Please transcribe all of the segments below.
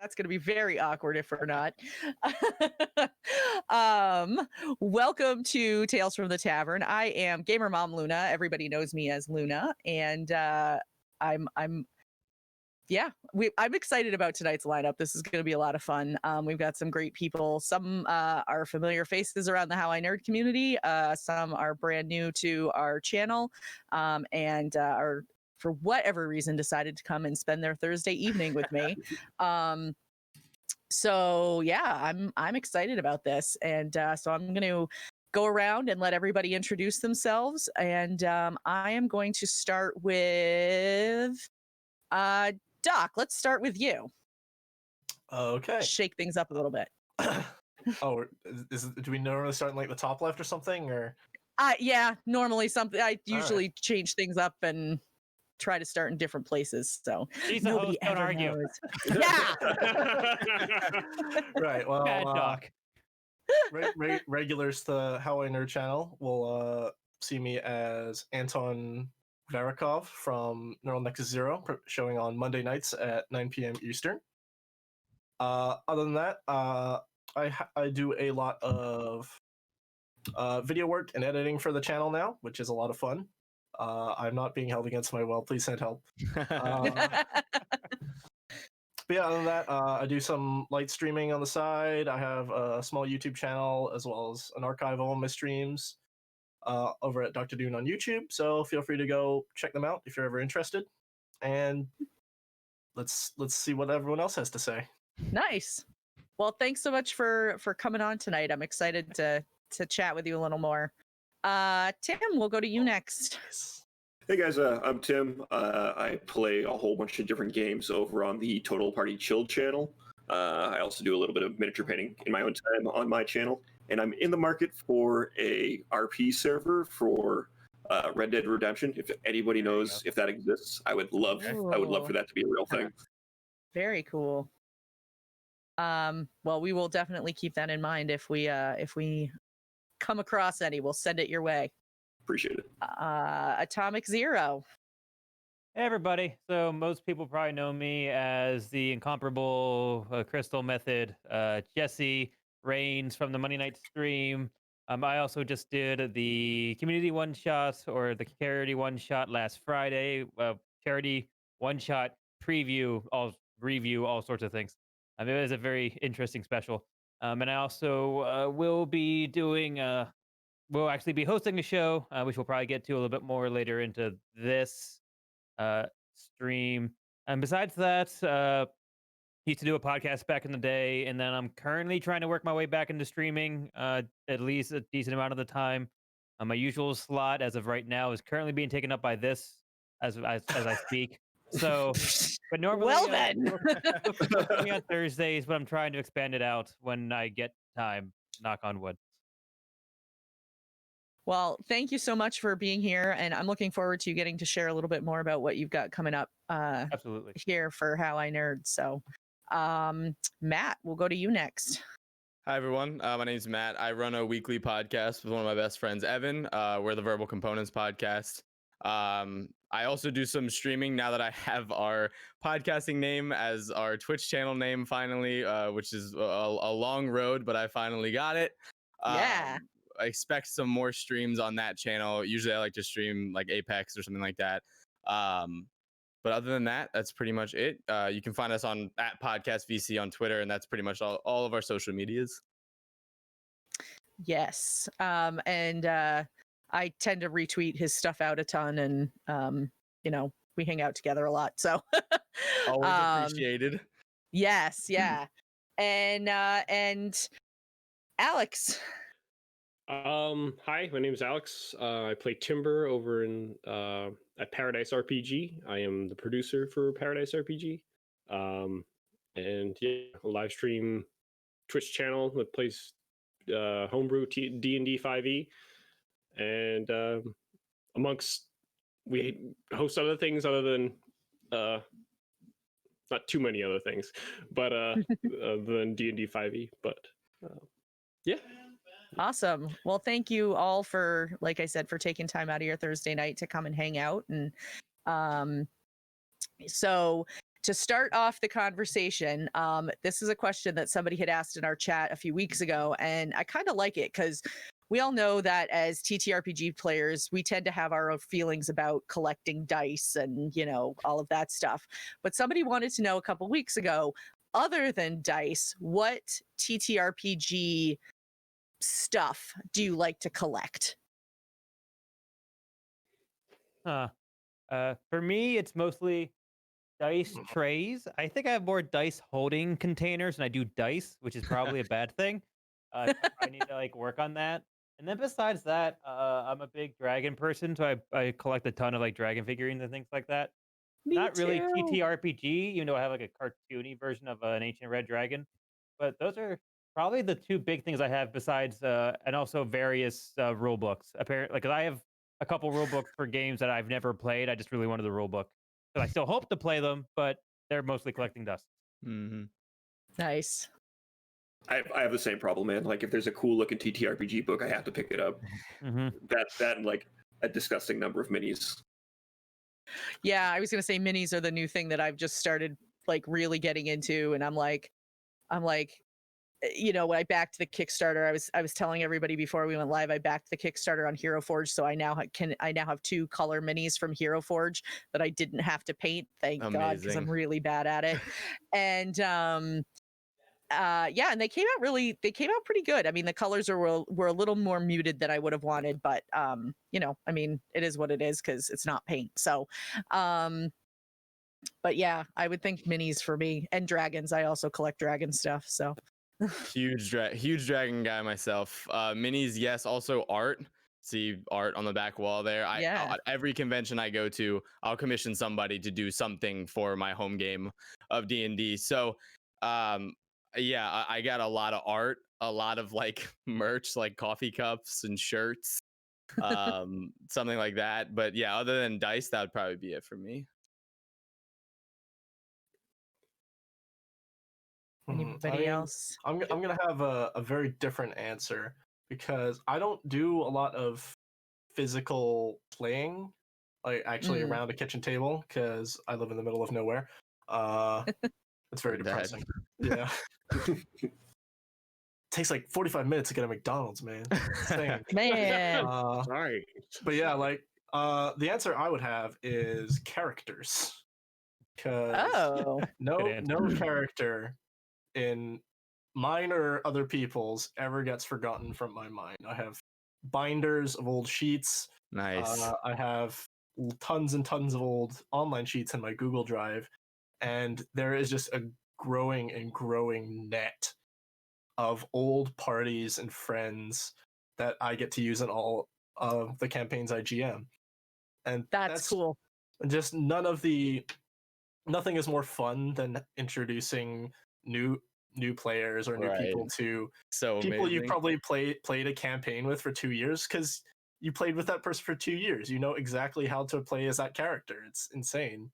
That's going to be very awkward if we're not. Welcome to Tales from the Tavern. I am Gamer Mom Luna. Everybody knows me as Luna, and I'm excited about tonight's lineup. This is going to be a lot of fun. We've got some great people. Some are familiar faces around the How I Nerd community. Some are brand new to our channel, and are, for whatever reason, decided to come and spend their Thursday evening with me. So yeah, I'm excited about this, and so I'm going to go around and let everybody introduce themselves, and I am going to start with Doc. Let's start with you. Okay. Shake things up a little bit. Oh, do we normally start in like the top left or something, or? Yeah, normally something. I usually change things up and try to start in different places, so nobody ever argue. Knows. Yeah. Right. Well, Bad Doc. Regulars to How I Nerd channel will see me as Anton Varikov from Neural Nexus Zero, showing on Monday nights at 9 p.m. Eastern. Other than that, I do a lot of video work and editing for the channel now, which is a lot of fun. I'm not being held against my will. Please send help. But yeah, other than that, I do some light streaming on the side. I have a small YouTube channel as well as an archive of all my streams over at Doctadoone on YouTube. So feel free to go check them out if you're ever interested. And let's see what everyone else has to say. Nice. Well, thanks so much for coming on tonight. I'm excited to chat with you a little more. Tim, we'll go to you next. Hey guys, I'm Tim. I play a whole bunch of different games over on the TotalPartyChill channel. I also do a little bit of miniature painting in my own time on my channel, and I'm in the market for a RP server for Red Dead Redemption. If anybody knows if that exists, I would love for that to be a real thing. Very cool. Well, we will definitely keep that in mind if we come across any. We'll send it your way. Appreciate it. AtomicZero. Hey everybody. So most people probably know me as the incomparable Crystal Method, Jesse Reigns from the Monday night stream. I also just did the community one shot or the charity one shot last Friday. Charity one shot preview, review, all sorts of things. It was a very interesting special. And I also will be doing. We'll actually be hosting a show, which we'll probably get to a little bit more later into this stream. And besides that, used to do a podcast back in the day, and then I'm currently trying to work my way back into streaming at least a decent amount of the time. My usual slot as of right now is currently being taken up by this as I speak. So, but normally, well then, me on Thursdays, but I'm trying to expand it out when I get time. Knock on wood. Well, thank you so much for being here, and I'm looking forward to you getting to share a little bit more about what you've got coming up Absolutely here for How I Nerd. So, Matt, we'll go to you next. Hi, everyone. My name's Matt. I run a weekly podcast with one of my best friends, Evan. We're the VerbalComponents podcast. I also do some streaming now that I have our podcasting name as our Twitch channel name finally, which is a long road, but I finally got it. Yeah. I expect some more streams on that channel. Usually I like to stream like Apex or something like that. But other than that, that's pretty much it. You can find us at PodcastVC on Twitter, and that's pretty much all of our social medias. Yes. And I tend to retweet his stuff out a ton, and we hang out together a lot. So always appreciated. Yes, yeah. And Alex. Hi, my name is Alex. I play Timber over at ParadiceRPG. I am the producer for ParadiceRPG. And yeah, a live stream Twitch channel that plays homebrew D&D 5e. And we host other things other than not too many other things, but than D&D 5e. But yeah. Awesome. Well, thank you all for, like I said, for taking time out of your Thursday night to come and hang out. And so to start off the conversation, this is a question that somebody had asked in our chat a few weeks ago, and I kind of like it because we all know that as TTRPG players, we tend to have our own feelings about collecting dice and, you know, all of that stuff. But somebody wanted to know a couple weeks ago, other than dice, what TTRPG stuff do you like to collect? For me, it's mostly dice trays. I think I have more dice holding containers than I do dice, which is probably a bad thing. I need to like work on that. And then besides that, I'm a big dragon person, so I collect a ton of like dragon figurines and things like that. Me Not really too. TTRPG, even though I have like a cartoony version of an ancient red dragon. But those are probably the two big things I have besides, and also various rule books. Apparently, like 'cause I have a couple rule books for games that I've never played. I just really wanted the rule book. But I still hope to play them, but they're mostly collecting dust. Mm-hmm. Nice. I have the same problem, man. Like if there's a cool looking TTRPG book, I have to pick it up. Mm-hmm. That and like a disgusting number of minis. Yeah, I was gonna say minis are the new thing that I've just started like really getting into, and I'm like, you know, when I backed the Kickstarter, I was telling everybody before we went live, I backed the Kickstarter on Hero Forge, so I now have 2 color minis from Hero Forge that I didn't have to paint, thank God, because I'm Amazing. really bad at it. And yeah, and they came out pretty good. I mean, the colors were a little more muted than I would have wanted, but you know, I mean, it is what it is because it's not paint. So but yeah, I would think minis for me, and dragons. I also collect dragon stuff, so Huge dragon guy myself. Minis, yes. Also art. See art on the back wall there. Yeah. Every convention I go to, I'll commission somebody to do something for my home game of D&D. So, yeah, I got a lot of art, a lot of like merch, like coffee cups and shirts, something like that. But yeah, other than dice, that would probably be it for me. Anybody else? I'm gonna have a very different answer because I don't do a lot of physical playing, like actually Mm. around a kitchen table, because I live in the middle of nowhere. It's very I'm dead. depressing. Yeah. Takes like 45 minutes to get a McDonald's, man. It's insane. Man. Sorry. But yeah, like the answer I would have is characters. Because Oh. no Good answer. no character in mine or other people's ever gets forgotten from my mind. I have binders of old sheets. Nice. I have tons and tons of old online sheets in my Google Drive, and there is just a growing and growing net of old parties and friends that I get to use in all of the campaigns I GM. And That's cool. just nothing is more fun than introducing new players or new people Right. to So people you amazing. probably played a campaign with for 2 years, because you played with that person for 2 years. You know exactly how to play as that character. It's insane.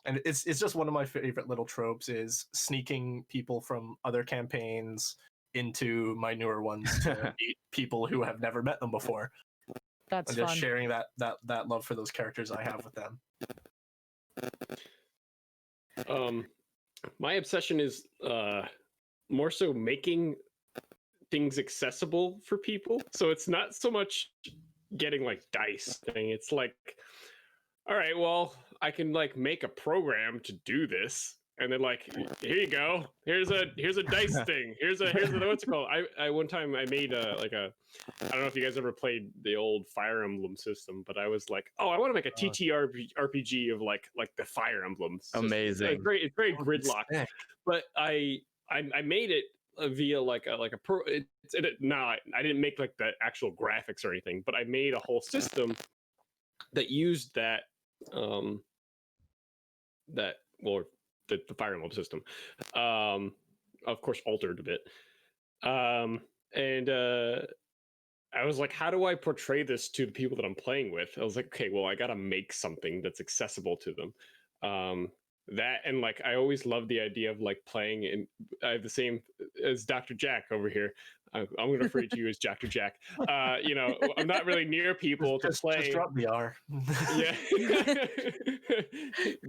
And it's just one of my favorite little tropes is sneaking people from other campaigns into my newer ones to meet people who have never met them before. That's And just fun. sharing that love for those characters I have with them. My obsession is more so making things accessible for people. So it's not so much getting like dice thing. It's like, all right, well, I can like make a program to do this, and then like, here you go. Here's a dice thing. Here's a what's it called? I one time I made I don't know if you guys ever played the old Fire Emblem system, but I was like, oh, I want to make a TTRPG of like the Fire Emblems. Amazing. It's very gridlock, but I made it via like a pro. I didn't make like the actual graphics or anything, but I made a whole system that used the Fire Emblem system, of course altered a bit, and I was like, how do I portray this to the people that I'm playing with? I was like, okay, well, I gotta make something that's accessible to them. That, and like, I always love the idea of like playing in. I have the same as Dr. Jack over here. I'm going to refer to you as Jack to Jack. You know, I'm not really near people to play. Just drop the R. Yeah.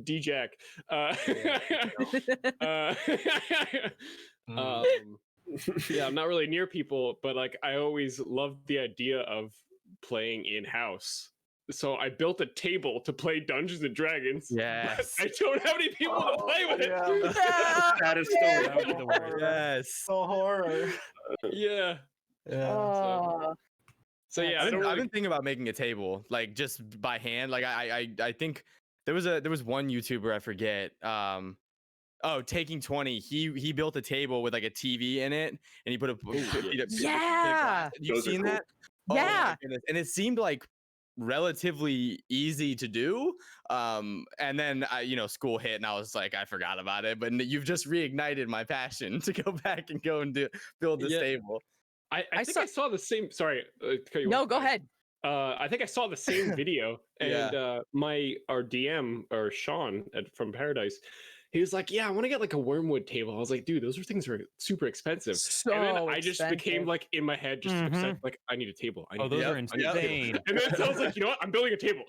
D-Jack. Yeah, I'm not really near people, but like I always loved the idea of playing in-house. So I built a table to play Dungeons and Dragons. Yes. I don't have any people to play with. That is That would be so the worst. Yes. So horror. Yeah. Yeah. Oh, So yeah, I I've don't been, really... thinking about making a table, like just by hand. Like I think there was one YouTuber, I forget. Taking 20. He built a table with like a TV in it, and he put a yeah. You've Those are seen cool. that? Oh Yeah. my goodness. And it seemed like relatively easy to do. And then school hit, and I was like, I forgot about it. But you've just reignited my passion to go back and build this table. I think I saw the same. Sorry, cut you No, off. go ahead. I think I saw the same video, and Yeah. our DM or Sean from Paradise, he was like, "Yeah, I want to get like a wormwood table." I was like, "Dude, those things are super expensive." So and then I just became expensive. like in my head, just obsessed, like I need a table. I need Oh, a those table. are I need a table." insane. And then so I was like, you know what? I'm building a table.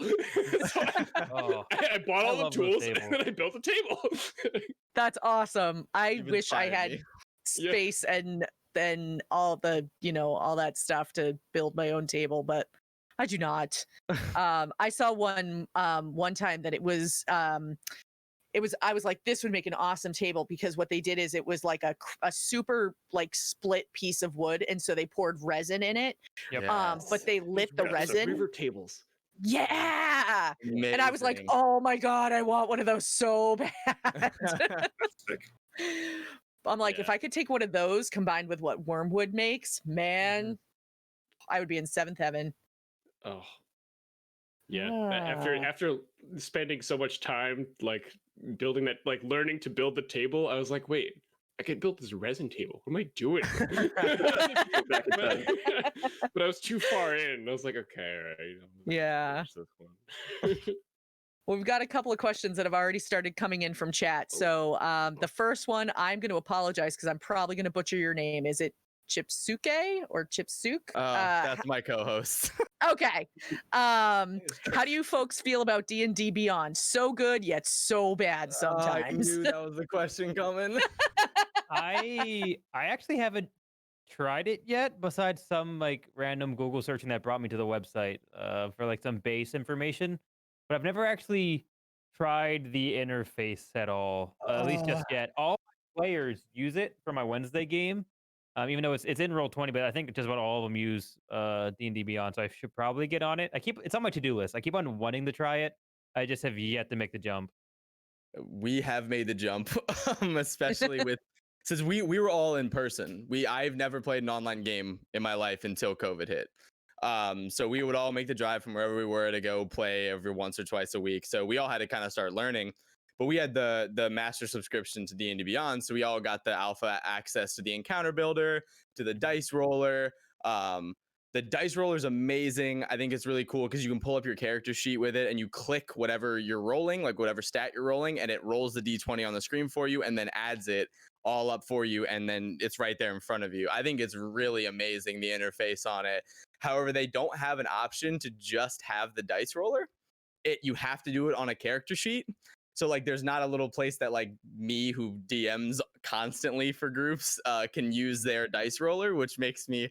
So Oh, I bought I all the love those tools, tables. and then I built a table. That's awesome. I You've wish I inspired had me. Yeah. space and then all the, all that stuff to build my own table, but I do not. I saw one time that I was like, this would make an awesome table, because what they did is it was like a super like split piece of wood, and so they poured resin in it. Yep. But they lit the resin. River tables. Yeah. And I was like, Amazing. oh my God, I want one of those so bad. Sick. I'm like, if Yeah. I could take one of those combined with what wormwood makes, man, I would be in seventh heaven. Oh. Yeah. Ah. After spending so much time like building that, like learning to build the table, I was like, wait, I could build this resin table. What am I doing? Back in time. But I was too far in. I was like, okay, all right. Yeah. Finish this one. Well, we've got a couple of questions that have already started coming in from chat. So the first one, I'm going to apologize because I'm probably going to butcher your name. Is it Chipsuke or Chipsuk? That's my co-host. Okay. How do you folks feel about D&D Beyond? So good, yet so bad I sometimes. knew that was the question coming. I actually haven't tried it yet, besides some like random Google searching that brought me to the website for like some base information. But I've never actually tried the interface at all, at least just yet. All my players use it for my Wednesday game, even though it's in Roll20, but I think just about all of them use D&D Beyond, so I should probably get on it. It's on my to-do list. I keep on wanting to try it. I just have yet to make the jump. We have made the jump, especially since we were all in person. I've never played an online game in my life until COVID hit. So we would all make the drive from wherever we were to go play every once or twice a week. So we all had to kind of start learning. But we had the master subscription to D&D Beyond, so we all got the alpha access to the encounter builder, to the dice roller. The dice roller is amazing. I think it's really cool because you can pull up your character sheet with it, and you click whatever you're rolling, like whatever stat you're rolling, and it rolls the D20 on the screen for you, and then adds it all up for you, and then it's right there in front of you. I think it's really amazing, the interface on it. However, they don't have an option to just have the dice roller. You have to do it on a character sheet. So like there's not a little place that like me, who DMs constantly for groups, can use their dice roller, which makes me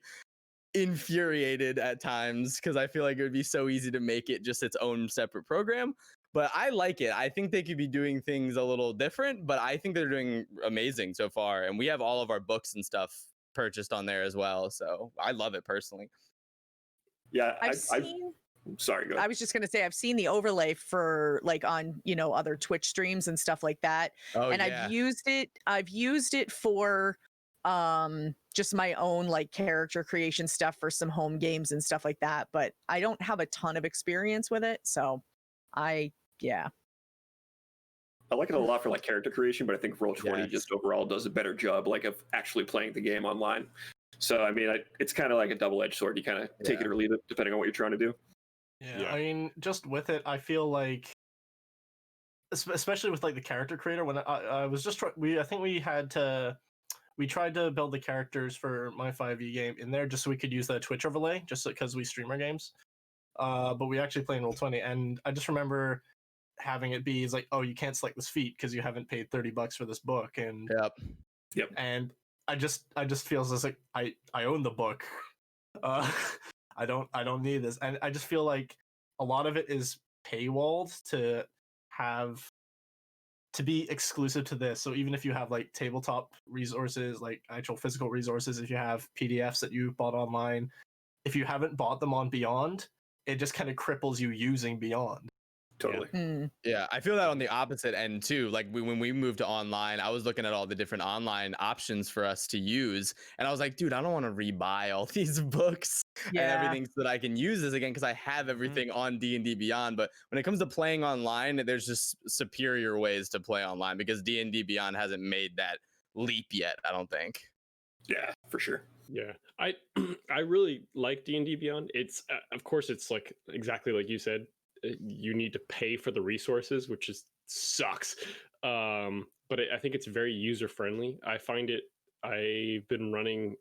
infuriated at times because I feel like it would be so easy to make it just its own separate program. But I like it. I think they could be doing things a little different, but I think they're doing amazing so far. And we have all of our books and stuff purchased on there as well. So I love it personally. Yeah, I've seen. Sorry, go ahead. I was just going to say, I've seen the overlay for like on, other Twitch streams and stuff like that. Oh, And yeah. I've used it for just my own like character creation stuff for some home games and stuff like that. But I don't have a ton of experience with it. So yeah. I like it a lot for like character creation, but I think Roll20 Yes. just overall does a better job like of actually playing the game online. So I mean, it's kind of like a double-edged sword. You kind of take it or leave it depending on what you're trying to do. Yeah, I mean, just with it, I feel like, especially with like the character creator, when I was just I think we had to we tried to build the characters for my 5e game in there just so we could use that Twitch overlay, just because we stream our games. But we actually play in Roll20, and I just remember having it be, it's like, oh, you can't select this feat because you haven't paid $30 for this book, and and I just feels as like I own the book. I don't need this, and I just feel like a lot of it is paywalled to be exclusive to this. So even if you have like tabletop resources, like actual physical resources, if you have PDFs that you bought online, if you haven't bought them on Beyond, it just kind of cripples you using Beyond. Totally. Yeah, I feel that on the opposite end too. Like when we moved to online, I was looking at all the different online options for us to use, and I was like, dude, I don't want to rebuy all these books and everything so that I can use this again because I have everything on D&D Beyond. But when it comes to playing online, there's just superior ways to play online because D&D Beyond hasn't made that leap yet, I don't think. Yeah, for sure. Yeah, I really like D&D Beyond. It's of course it's like exactly like you said. You need to pay for the resources, which is sucks. But I think it's very user friendly. I find it. I've been running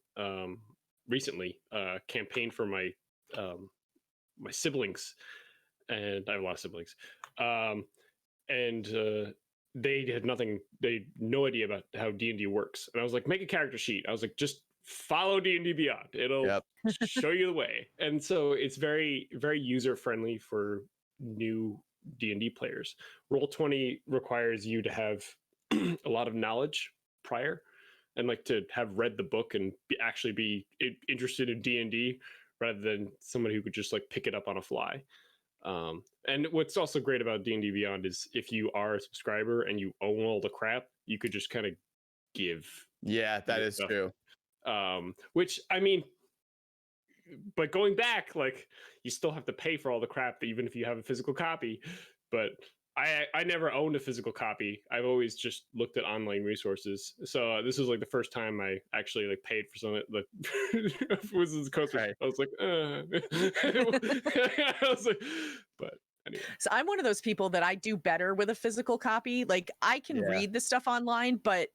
recently a campaign for my my siblings, and I have a lot of siblings. And they had nothing. They had no idea about how D&D works. And I was like, make a character sheet. I was like, just follow D&D Beyond. It'll show you the way. And so it's very, very user friendly for new D&D players. Roll20 requires you to have a lot of knowledge prior, and like to have read the book and actually be interested in D&D rather than somebody who could just like pick it up on a fly. And what's also great about D&D Beyond is if you are a subscriber and you own all the crap, you could just kind of give. Yeah, that is stuff. true. Which I mean, but going back, like you still have to pay for all the crap, even if you have a physical copy. But I never owned a physical copy. I've always just looked at online resources. So this was like the first time I actually like paid for something. Like Wizards Coast. Right. I was like, I was like, but anyway. So I'm one of those people that I do better with a physical copy. Like I can read the stuff online, but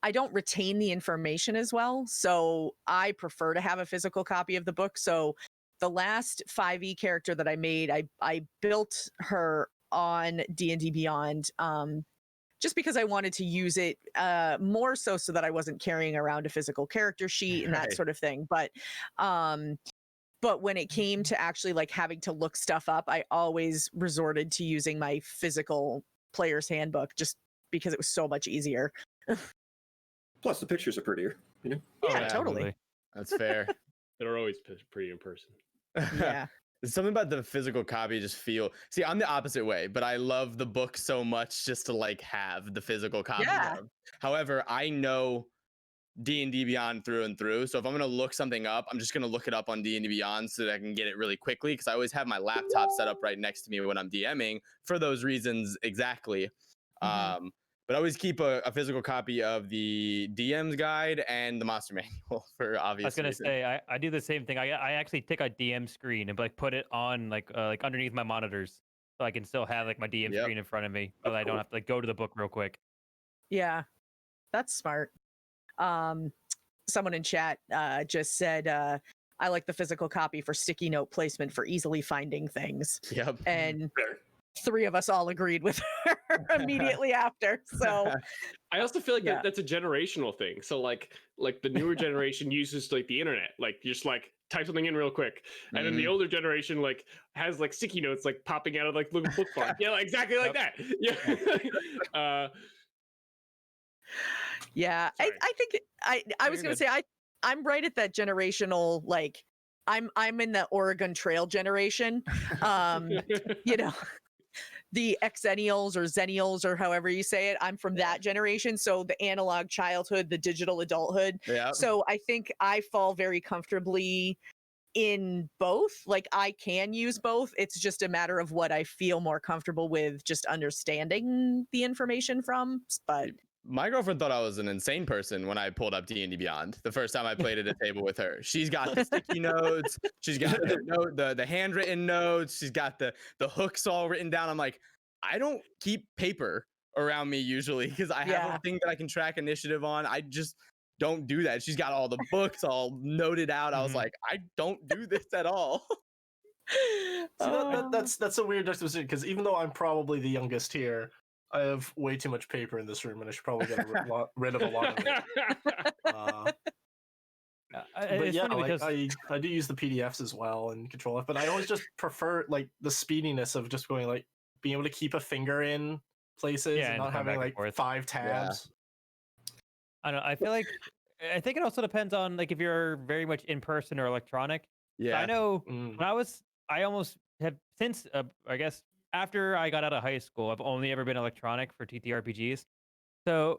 I don't retain the information as well. So I prefer to have a physical copy of the book. So the last 5e character that I made, I built her on D&D Beyond just because I wanted to use it more so that I wasn't carrying around a physical character sheet and that sort of thing. But when it came to actually like having to look stuff up, I always resorted to using my physical player's handbook just because it was so much easier. Plus, the pictures are prettier, you know? Yeah, totally. That's fair. They're always pretty in person. Yeah. There's something about the physical copy see, I'm the opposite way, but I love the book so much just to like have the physical copy of. However, I know D&D Beyond through and through. So if I'm going to look something up, I'm just going to look it up on D&D Beyond so that I can get it really quickly because I always have my laptop set up right next to me when I'm DMing for those reasons exactly. But I always keep a physical copy of the DM's guide and the monster manual for obvious I was gonna say I do the same thing. I actually take a DM screen and like put it on like underneath my monitors so I can still have like my DM screen in front of me so I don't have to like go to the book real quick. Yeah, that's smart. Someone in chat just said I like the physical copy for sticky note placement for easily finding things. And 3 of us all agreed with her immediately after. So I also feel like that's a generational thing. So like the newer generation uses like the internet, like you just like type something in real quick, and then the older generation like has like sticky notes like popping out of like little book font. Yeah, like, exactly like that. Yeah. Yeah, I think I was gonna say I'm right at that generational like I'm in the Oregon Trail generation. You know, the Xennials or Zennials or however you say it. I'm from that generation. So the analog childhood, the digital adulthood. Yeah. So I think I fall very comfortably in both. Like I can use both. It's just a matter of what I feel more comfortable with just understanding the information from. But my girlfriend thought I was an insane person when I pulled up D&D Beyond the first time I played at a table with her. She's got the sticky notes. She's got the handwritten notes. She's got the hooks all written down. I'm like, I don't keep paper around me usually because I have a thing that I can track initiative on. don't do that. She's got all the books all noted out. I was like, I don't do this at all. See, that's a weird juxtaposition, because even though I'm probably the youngest here, I have way too much paper in this room, and I should probably get rid of a lot of it. But yeah, like, I do use the PDFs as well and Control F, but I always just prefer like the speediness of just going, like, being able to keep a finger in places and not having like 5 tabs. I don't know. I feel like I think it also depends on like if you're very much in person or electronic. Yeah, I know when I almost have since I guess after I got out of high school, I've only ever been electronic for TTRPGs. So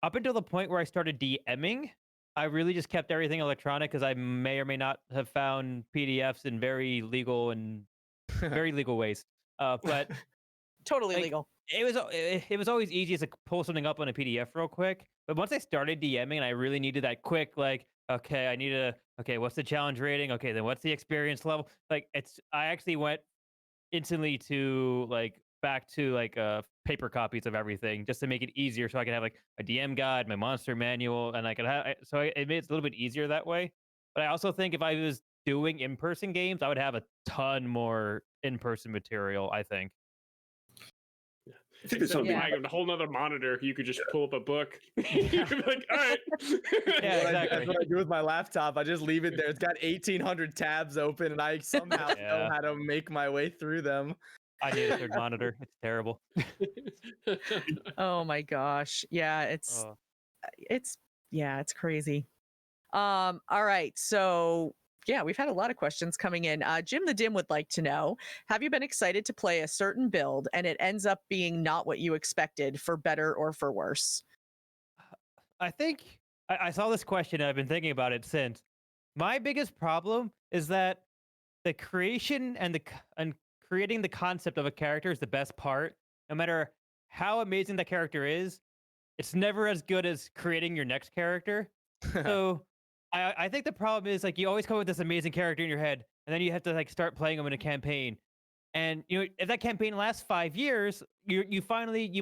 up until the point where I started DMing, I really just kept everything electronic because I may or may not have found PDFs in very legal ways. But Totally like, legal. it was always easy to pull something up on a PDF real quick. But once I started DMing and I really needed that quick, like, okay, what's the challenge rating? Okay, then what's the experience level? Like, I actually went instantly to like back to like paper copies of everything just to make it easier, so I could have like a DM guide, my monster manual, and I could have it made it a little bit easier that way. But I also think if I was doing in-person games, I would have a ton more in-person material, I think. I think there's something buying a whole nother monitor. You could just pull up a book. You'd be like, all right. Yeah, exactly. That's what I do with my laptop. I just leave it there. It's got 1,800 tabs open, and I somehow know how to make my way through them. I need a third monitor. It's terrible. Oh my gosh. Yeah, it's crazy. All right. So yeah, we've had a lot of questions coming in. Jim the Dim would like to know, have you been excited to play a certain build and it ends up being not what you expected, for better or for worse? I think I saw this question and I've been thinking about it since. My biggest problem is that the creation and creating the concept of a character is the best part. No matter how amazing that character is, it's never as good as creating your next character. So I think the problem is like you always come up with this amazing character in your head, and then you have to like start playing them in a campaign. And you know, if that campaign lasts 5 years, you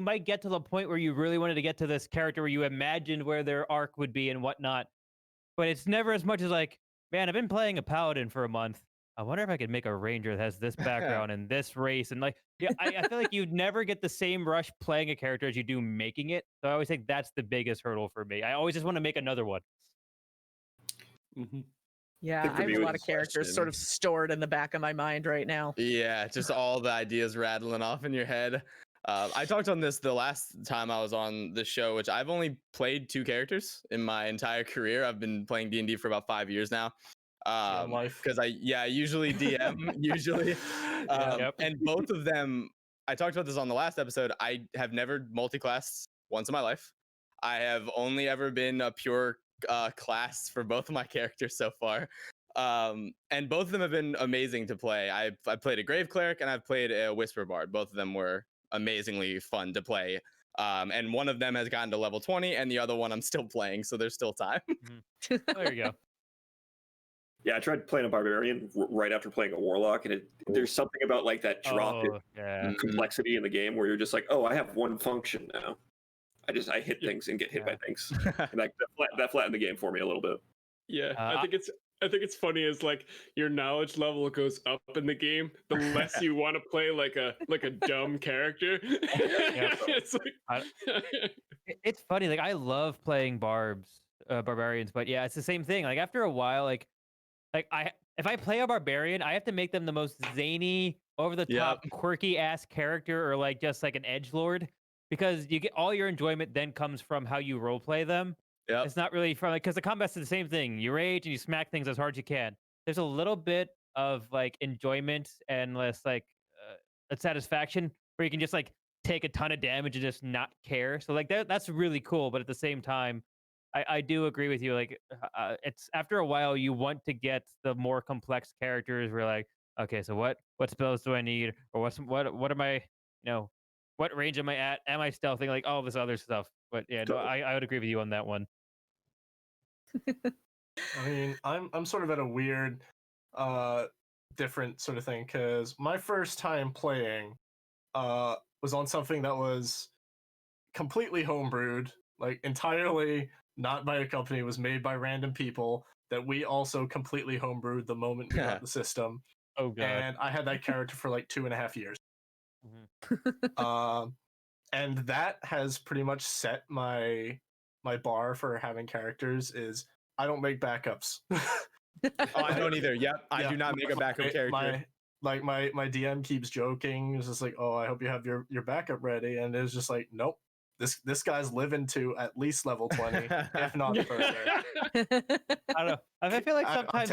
might get to the point where you really wanted to get to this character where you imagined where their arc would be and whatnot. But it's never as much as like, man, I've been playing a paladin for a month. I wonder if I could make a ranger that has this background and this race. And like, yeah, I feel like you'd never get the same rush playing a character as you do making it. So I always think that's the biggest hurdle for me. I always just want to make another one. Mm-hmm. Yeah, I have a lot of characters sort of stored in the back of my mind right now. Yeah, just all the ideas rattling off in your head. I talked on this the last time I was on the show, which I've only played 2 characters in my entire career. I've been playing D&D for about 5 years now. Because I usually DM usually. And both of them, I talked about this on the last episode. I have never multi-classed once in my life. I have only ever been a pure class for both of my characters so far. And both of them have been amazing to play. I played a Grave Cleric and I've played a Whisper Bard. Both of them were amazingly fun to play. And one of them has gotten to level 20 and the other one I'm still playing, so there's still time. There you go. Yeah, I tried playing a barbarian right after playing a warlock, and there's something about like that drop in complexity in the game where you're just like, oh, I have one function now. I hit things and get hit by things. And that flattened the game for me a little bit. Yeah, I think it's funny as like your knowledge level goes up in the game, the less you want to play like a dumb character. It's like it's funny. Like I love playing barbarians, but yeah, it's the same thing. Like after a while, like if I play a barbarian, I have to make them the most zany, over the top, quirky ass character, or like just like an edgelord, because you get all your enjoyment then comes from how you roleplay them. Yep. It's not really from like, because the combat's the same thing. You rage and you smack things as hard as you can. There's a little bit of like enjoyment and less like a satisfaction where you can just like take a ton of damage and just not care. So like that's really cool. But at the same time, I do agree with you. Like it's after a while you want to get the more complex characters. Where like, okay, so what spells do I need, or what am I, you know, what range am I at? Am I stealthing? Like all this other stuff. But yeah, no, I would agree with you on that one. I mean, I'm sort of at a weird, different sort of thing, because my first time playing, was on something that was completely homebrewed, like entirely not by a company. It was made by random people that we also completely homebrewed the moment we got the system. Oh god. And I had that character for like 2.5 years. Mhm. And that has pretty much set my bar for having characters is I don't make backups. Oh, I don't either. Yep, I do not make a backup character. My DM keeps joking. It's just like, oh, I hope you have your backup ready, and it's just like, nope. This guy's living to at least level 20, if not further. I don't know. I feel like sometimes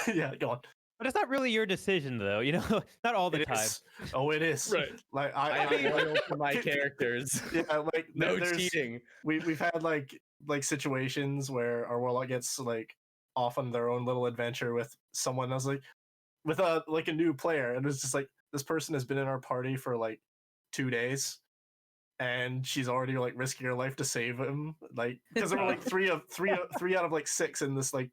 yeah, go on. but it's not really your decision though, you know. Not all the It time. is. Oh, it is. Right. Like I am loyal to my characters. Yeah, like No there's cheating. we've had like situations where our warlock gets like off on their own little adventure with someone else, like with a new player, and it's just like this person has been in our party for like 2 days, and she's already like risking her life to save him, like because there were like three out of like 6 in this like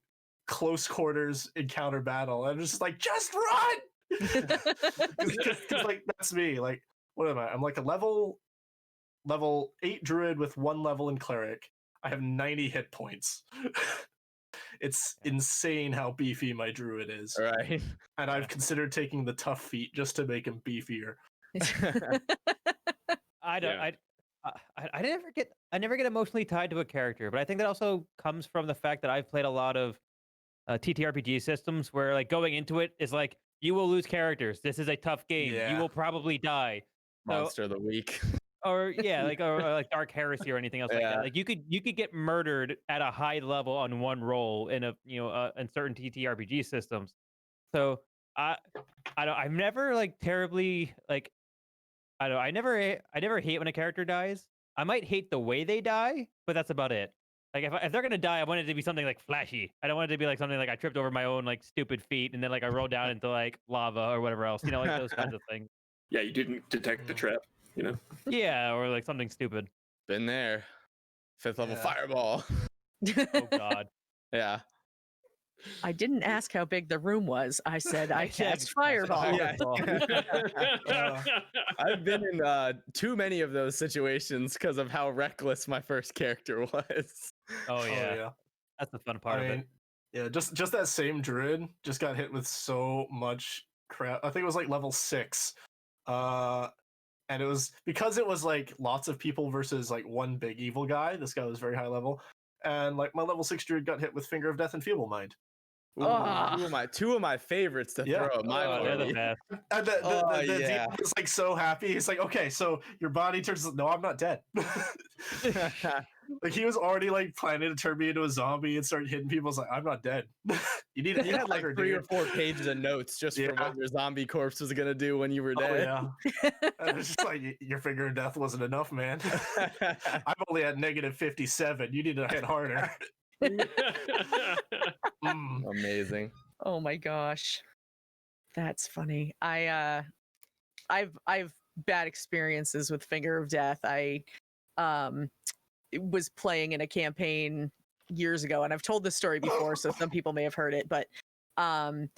close quarters encounter battle, and it's just like just run, because like that's me. Like what am I? I'm like a level 8 druid with 1 level in cleric. I have 90 hit points. It's insane how beefy my druid is. Right. And I've considered taking the tough feat just to make him beefier. I don't. Yeah. I never get emotionally tied to a character, but I think that also comes from the fact that I've played a lot of TTRPG systems where like going into it is like you will lose characters. This is a tough game. Yeah. You will probably die. Monster of the week. Or yeah, like or like Dark Heresy or anything else like Yeah. that. Like you could get murdered at a high level on one roll in a in certain TTRPG systems. So I've never like terribly like I never hate when a character dies. I might hate the way they die, but that's about it. Like if they're gonna die, I want it to be something like flashy. I don't want it to be like something like I tripped over my own like stupid feet and then like I rolled down into like lava or whatever else. You know, like those kinds of things. Yeah, you didn't detect the trap, you know? Yeah, or like something stupid. Been there. 5th level Yeah. fireball. Oh god. Yeah. I didn't ask how big the room was. I said I cast fireball. Yeah. I've been in too many of those situations because of how reckless my first character was. Oh yeah. That's the fun part of it. Yeah, just that same druid just got hit with so much crap. I think it was like level 6. And it was because it was like lots of people versus like one big evil guy. This guy was very high level. And like my level 6 druid got hit with Finger of Death and Feeble Mind. Ooh, two of my favorites to throw at my They're the party. best. And the yeah. DM was like so happy. He's like, okay, so your body turns. No, I'm not dead. Like he was already like planning to turn me into a zombie and start hitting people. I was like, I'm not dead. You need to You hit had like harder, 3 or dude. 4 pages of notes just for what your zombie corpse was gonna do when you were Oh, dead. yeah. And it's just like your Finger of Death wasn't enough, man. I'm only at negative 57. You need to hit harder. Amazing. Oh my gosh. That's funny. I've bad experiences with Finger of Death. I was playing in a campaign years ago, and I've told this story before, so some people may have heard it, but I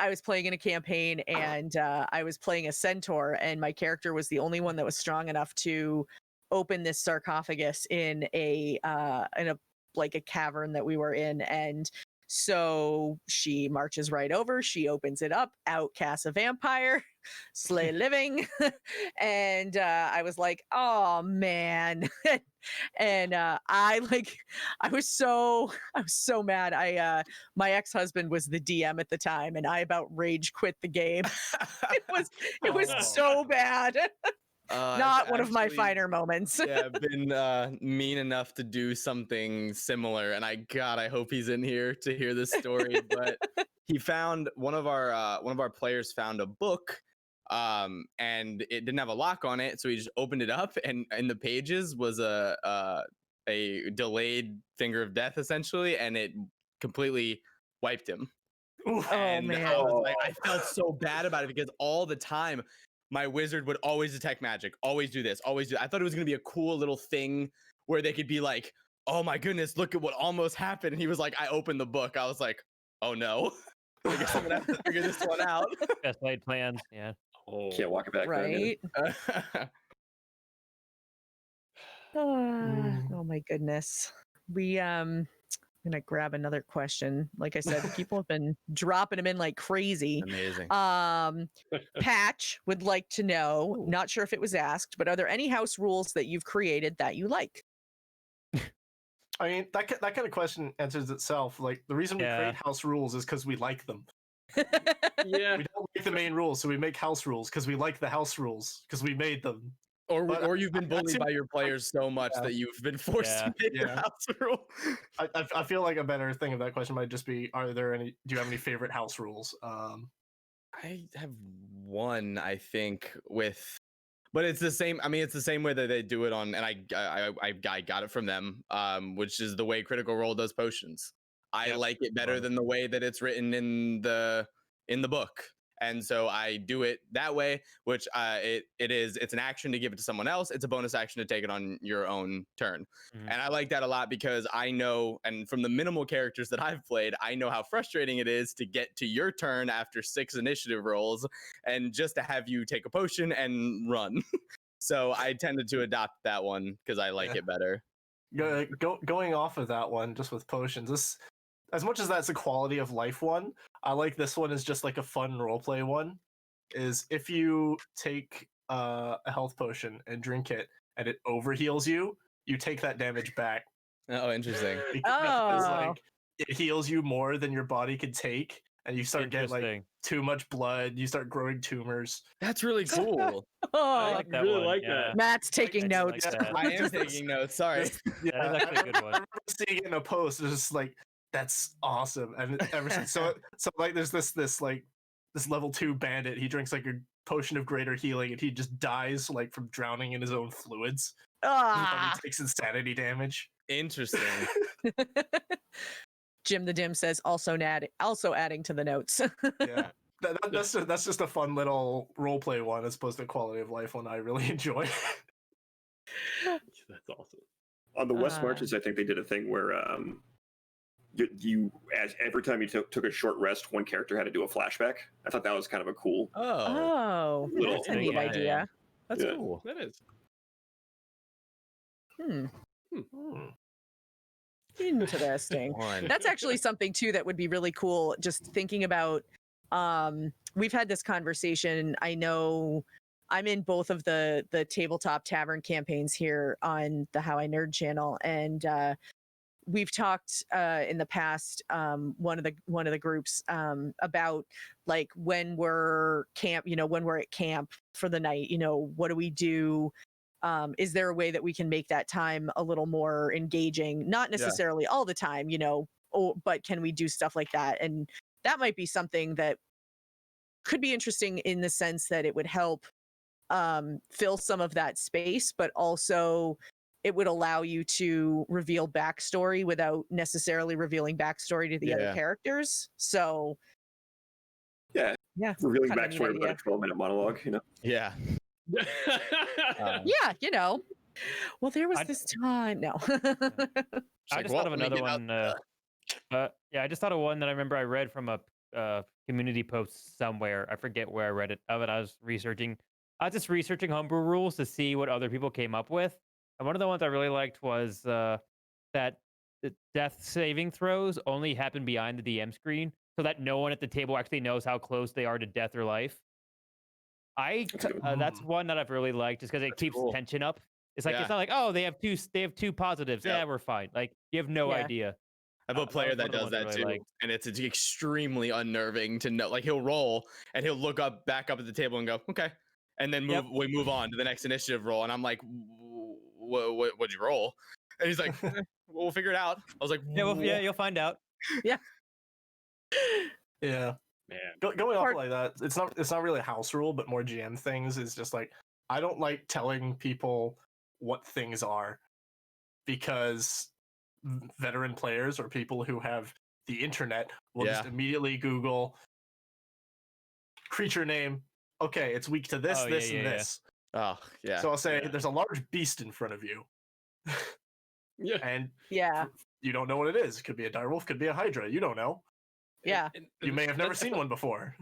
was playing in a campaign and I was playing a centaur, and my character was the only one that was strong enough to open this sarcophagus in a like a cavern that we were in. And so she marches right over, she opens it up, out casts a vampire, slay living. And I was like, oh man. And I was so mad. My ex-husband was the DM at the time, and I about rage quit the game. It was so bad. Not one of my finer moments. Yeah, been mean enough to do something similar, and I hope he's in here to hear this story. But he found one of our players found a book, and it didn't have a lock on it, so he just opened it up, and in the pages was a delayed Finger of Death essentially, and it completely wiped him. And man. I felt so bad about it because all the time my wizard would always detect magic, always do this, always do that. I thought it was going to be a cool little thing where they could be like, oh my goodness, look at what almost happened. And he was like, I opened the book. I was like, oh no. I guess I'm going to have to figure this one out. Best laid plans. Yeah. Can't walk it back. Right? Oh my goodness. I'm gonna grab another question. Like I said, people have been dropping them in like crazy. Amazing. Patch would like to know, Ooh. not sure if it was asked, but are there any house rules that you've created that you like? I mean, that kind of question answers itself. Like, the reason we Yeah. create house rules is because we like them. Yeah. We don't like the main rules, so we make house rules because we like the house rules because we made them. But Or you've been I bullied seem by your players so much Yeah. that you've been forced Yeah. to make Yeah. a house rule. I feel like a better thing of that question might just be: do you have any favorite house rules? I have one, I think, but it's the same. I mean, it's the same way that they do it on, and I got it from them, which is the way Critical Role does potions. I Yep. like it better Love it. than the way that it's written in the book, and so I do it that way. Which it's an action to give it to someone else. It's a bonus action to take it on your own turn, and I like that a lot because I know, and from the minimal characters that I've played, I know how frustrating it is to get to your turn after 6 initiative rolls and just to have you take a potion and run. So I tended to adopt that one because I like Yeah. it better. Going off of that one, just with potions, this, as much as that's a quality of life one, I like this one as just like a fun roleplay one. Is if you take a health potion and drink it and it overheals you, you take that damage back. Oh, interesting. Because Oh. like it heals you more than your body could take, and you start getting like Interesting. too much blood. You start growing tumors. That's really cool. I Oh, like that really one. like yeah. that. Matt's taking I do notes. like that. I am taking notes. Sorry. Yeah, That is actually a good one. I remember seeing it in a post. It's just like, that's awesome. And ever since, so like there's this level 2 bandit. He drinks like a potion of greater healing, and he just dies like from drowning in his own fluids. Ah. He takes insanity damage. Interesting. Jim the Dim says also adding to the notes. Yeah. That's just a fun little roleplay one as opposed to quality of life one I really enjoy. That's awesome. On the West Marches, I think they did a thing where you as every time you took a short rest, one character had to do a flashback. I thought that was kind of a cool. Oh, Little that's a neat thing. idea. That's Yeah. cool. That is. Interesting. One. That's actually something too that would be really cool. Just thinking about, we've had this conversation. I know I'm in both of the tabletop tavern campaigns here on the How I Nerd channel, and we've talked in the past, one of the groups, about like when we're when we're at camp for the night, what do we do? Is there a way that we can make that time a little more engaging? Not necessarily all the time, but can we do stuff like that? And that might be something that could be interesting in the sense that it would help fill some of that space, but also it would allow you to reveal backstory without necessarily revealing backstory to the other Yeah. characters. So Yeah. yeah, Revealing kind of a neat backstory about idea. a 12-minute monologue, Yeah. Yeah, well, there was I- this time. No. I just thought of another one. I just thought of one that I remember I read from a community post somewhere. I forget where I read it. But I was just researching homebrew rules to see what other people came up with. And one of the ones I really liked was that the death saving throws only happen behind the DM screen, so that no one at the table actually knows how close they are to death or life. That's one that I've really liked, just because it keeps cool. tension up. It's like Yeah. it's not like, oh, they have two positives. Yeah. Yeah, we're fine. Like you have no Yeah. idea. I have a That player was that one of the does ones I that really too, liked. and it's extremely unnerving to know. Like he'll roll and he'll look back up at the table and go, "Okay," and then we move on to the next initiative roll, and I'm like, "What'd you roll?" And he's like, "We'll figure it out." I was like, Yeah, you'll find out. Yeah. Man. Going off like that, it's not really a house rule, but more GM things is just like, I don't like telling people what things are, because veteran players or people who have the internet will just immediately Google creature name. Okay, it's weak to this, Oh, this, yeah, and yeah, yeah. this. Oh yeah. So I'll say Yeah. there's a large beast in front of you, Yeah. and Yeah. you don't know what it is. It could be a direwolf, could be a hydra. You don't know. Yeah. You may have never seen one before.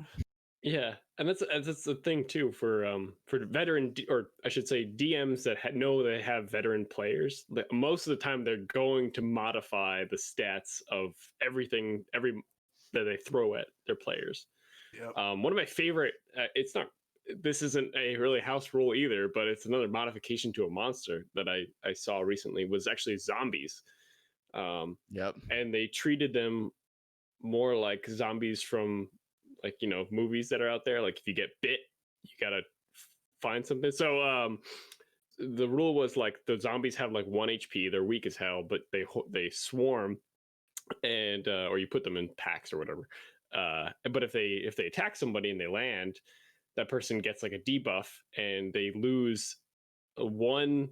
Yeah, and that's the thing too for veteran or I should say DMs that know they have veteran players. Most of the time, they're going to modify the stats of everything that they throw at their players. Yep. One of my favorite. It's not. This isn't a really house rule either, but it's another modification to a monster that I saw recently. Was actually zombies. Yep. And they treated them more like zombies from like movies that are out there. Like if you get bit, you gotta find something. So the rule was like the zombies have like 1 HP. They're weak as hell, but they swarm, and or you put them in packs or whatever. But if they attack somebody and they land, that person gets like a debuff, and they lose 1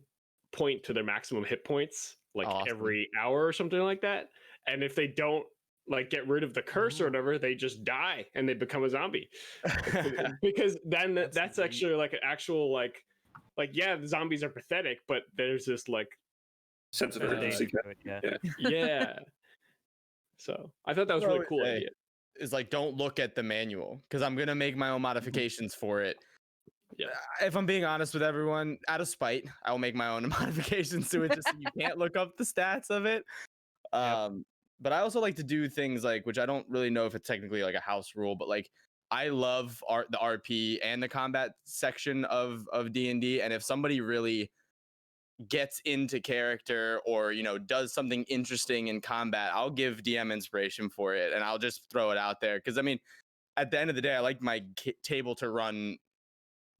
point to their maximum hit points like every hour or something like that. And if they don't like get rid of the curse or whatever, they just die and they become a zombie. Because then that's actually like an actual like yeah, the zombies are pathetic, but there's this like sense of urgency. Yeah. So I thought that was a really cool idea. Is like, don't look at the manual because I'm gonna make my own modifications for it. Yeah. If I'm being honest with everyone, out of spite, I will make my own modifications to it just so you can't look up the stats of it. But I also like to do things like, which I don't really know if it's technically like a house rule, but like I love the RP and the combat section of D&D, and if somebody really gets into character or does something interesting in combat, I'll give DM inspiration for it, and I'll just throw it out there because I mean, at the end of the day, I like my table to run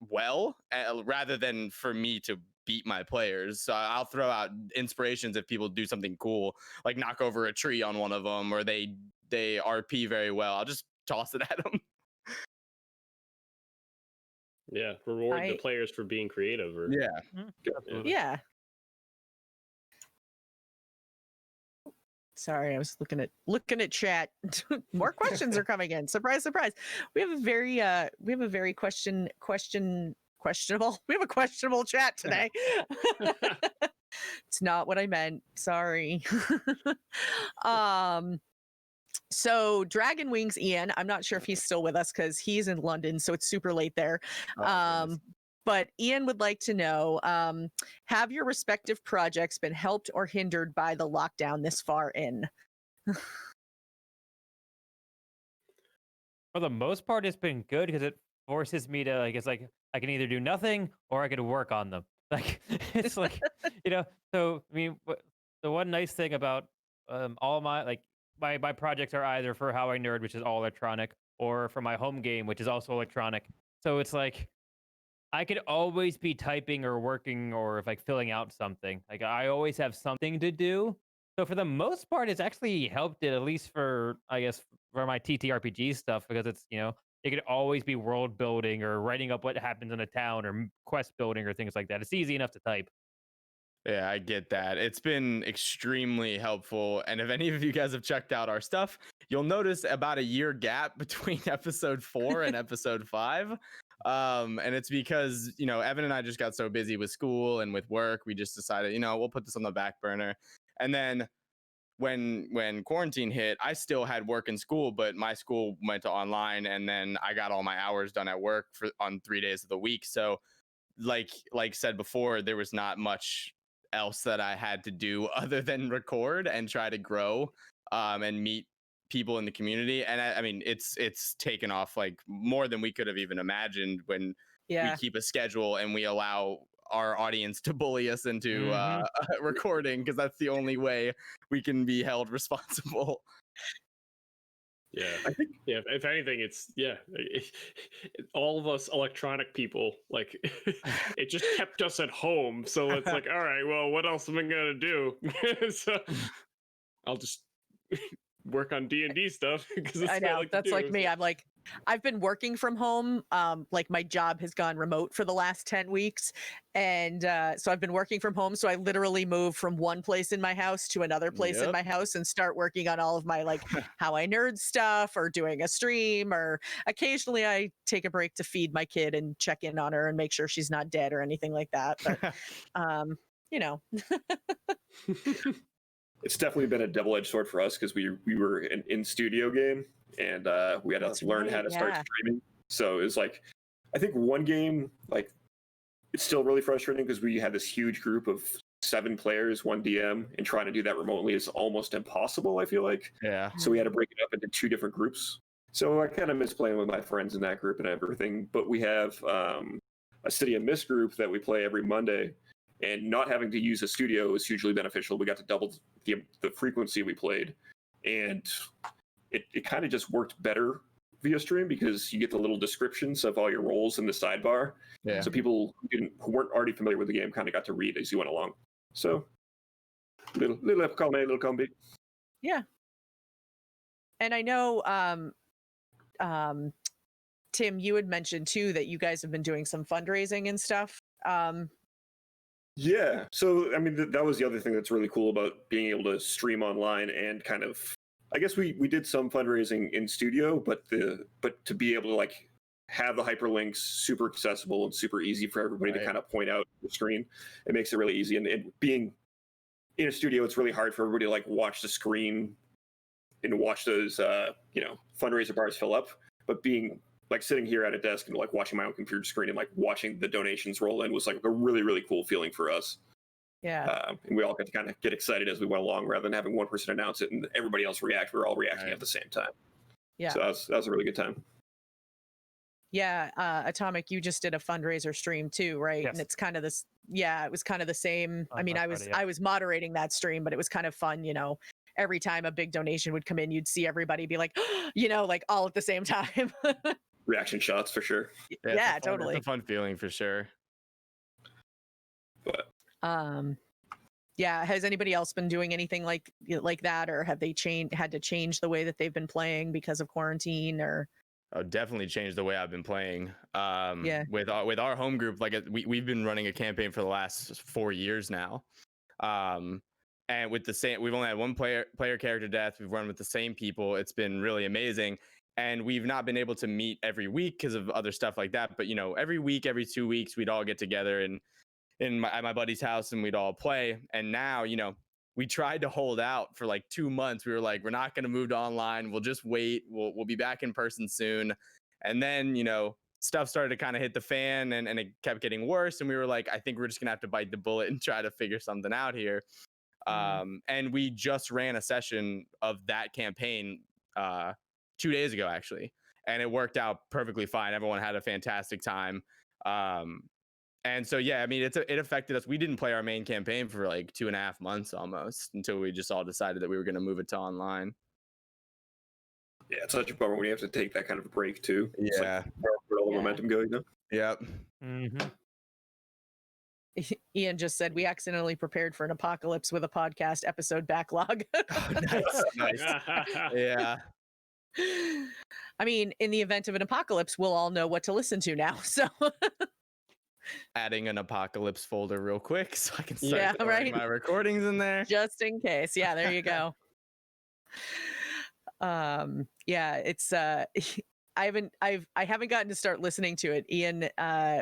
well rather than for me to beat my players. So I'll throw out inspirations if people do something cool, like knock over a tree on one of them, or they RP very well. I'll just toss it at them. Yeah, reward the players for being creative. Or Yeah. Sorry, I was looking at chat. More questions are coming in. Surprise, surprise. We have a very questionable. We have a questionable chat today. It's not what I meant. Sorry. So Dragon Wings Ian, I'm not sure if he's still with us because he's in London, so it's super late there. But Ian would like to know, have your respective projects been helped or hindered by the lockdown this far in? For the most part, it's been good because it forces me to, like, it's like I can either do nothing or I can work on them. Like, it's like, so, I mean, the one nice thing about all my projects are either for How I Nerd, which is all electronic, or for my home game, which is also electronic. So it's like, I could always be typing or working or like filling out something. Like I always have something to do. So for the most part, it's actually helped it, at least for, I guess, for my TTRPG stuff, because it's, it could always be world building or writing up what happens in a town or quest building or things like that. It's easy enough to type. Yeah, I get that. It's been extremely helpful. And if any of you guys have checked out our stuff, you'll notice about a year gap between episode 4 and episode 5. And it's because, Evan and I just got so busy with school and with work, we just decided, we'll put this on the back burner. And then when quarantine hit, I still had work in school, but my school went to online, and then I got all my hours done at work on 3 days of the week. So like said before, there was not much else that I had to do other than record and try to grow and meet people in the community. And I mean, it's taken off like more than we could have even imagined when we keep a schedule and we allow our audience to bully us into recording, because that's the only way we can be held responsible. Yeah, I think if anything, it's all of us electronic people, like it just kept us at home. So it's like, all right, well, what else am I gonna do? So I'll just work on D&D stuff because I know that's like me. I'm like, I've been working from home. Like my job has gone remote for the last 10 weeks. And so I've been working from home. So I literally move from one place in my house to another place in my house and start working on all of my like How I Nerd stuff or doing a stream, or occasionally I take a break to feed my kid and check in on her and make sure she's not dead or anything like that. But, It's definitely been a double-edged sword for us because we were an in-studio game, and we had to learn how to start streaming. So it's like, I think one game, like, it's still really frustrating because we had this huge group of 7 players, 1 DM, and trying to do that remotely is almost impossible, I feel like. Yeah. So we had to break it up into 2 different groups. So I kind of miss playing with my friends in that group and everything. But we have a City of Mist group that we play every Monday, and not having to use a studio is hugely beneficial. We got to double the frequency we played, and it kind of just worked better via stream because you get the little descriptions of all your roles in the sidebar. Yeah. So people who weren't already familiar with the game kind of got to read as you went along. So little column A, little column B. Yeah. And I know, Tim, you had mentioned too that you guys have been doing some fundraising and stuff. Yeah. So, I mean, that was the other thing that's really cool about being able to stream online and kind of, I guess we did some fundraising in studio, but to be able to like have the hyperlinks super accessible and super easy for everybody to kind of point out the screen, it makes it really easy. And being in a studio, it's really hard for everybody to like watch the screen and watch those, fundraiser bars fill up. But being like sitting here at a desk and like watching my own computer screen and like watching the donations roll in was like a really, really cool feeling for us. Yeah. And we all got to kind of get excited as we went along rather than having one person announce it and everybody else react. We were all reacting at the same time. Yeah. So that was a really good time. Yeah. Atomic, you just did a fundraiser stream too, right? Yes. And it's kind of this, yeah, it was kind of the same. I mean, I was moderating that stream, but it was kind of fun, every time a big donation would come in, you'd see everybody be like, like all at the same time. Reaction shots for sure. Yeah, totally. It's a fun feeling for sure. But yeah, has anybody else been doing anything like that, or have they had to change the way that they've been playing because of quarantine? Or Definitely changed the way I've been playing. Yeah. With our home group, like we've been running a campaign for the last 4 years now. And with the same, we've only had one player character death. We've run with the same people. It's been really amazing. And we've not been able to meet every week because of other stuff like that. But every week, every 2 weeks, we'd all get together at my buddy's house and we'd all play. And now, we tried to hold out for like 2 months. We were like, we're not going to move to online. We'll just wait. We'll be back in person soon. And then, stuff started to kind of hit the fan and it kept getting worse. And we were like, I think we're just going to have to bite the bullet and try to figure something out here. And we just ran a session of that campaign 2 days ago, actually. And it worked out perfectly fine. Everyone had a fantastic time. And so, yeah, I mean, it affected us. We didn't play our main campaign for like 2.5 months almost until we just all decided that we were going to move it to online. yeah, it's such a bummer when you have to take that kind of a break too. It's Yeah. like, where all the momentum going now. Yep. Mm-hmm. Ian just said we accidentally prepared for an apocalypse with a podcast episode backlog. Nice. Yeah. I mean, in the event of an apocalypse, we'll all know what to listen to now. So Adding an apocalypse folder real quick so I can start Yeah, throwing right. my recordings in there. just in case. Yeah, there you go. Yeah, it's I haven't gotten to start listening to it. Ian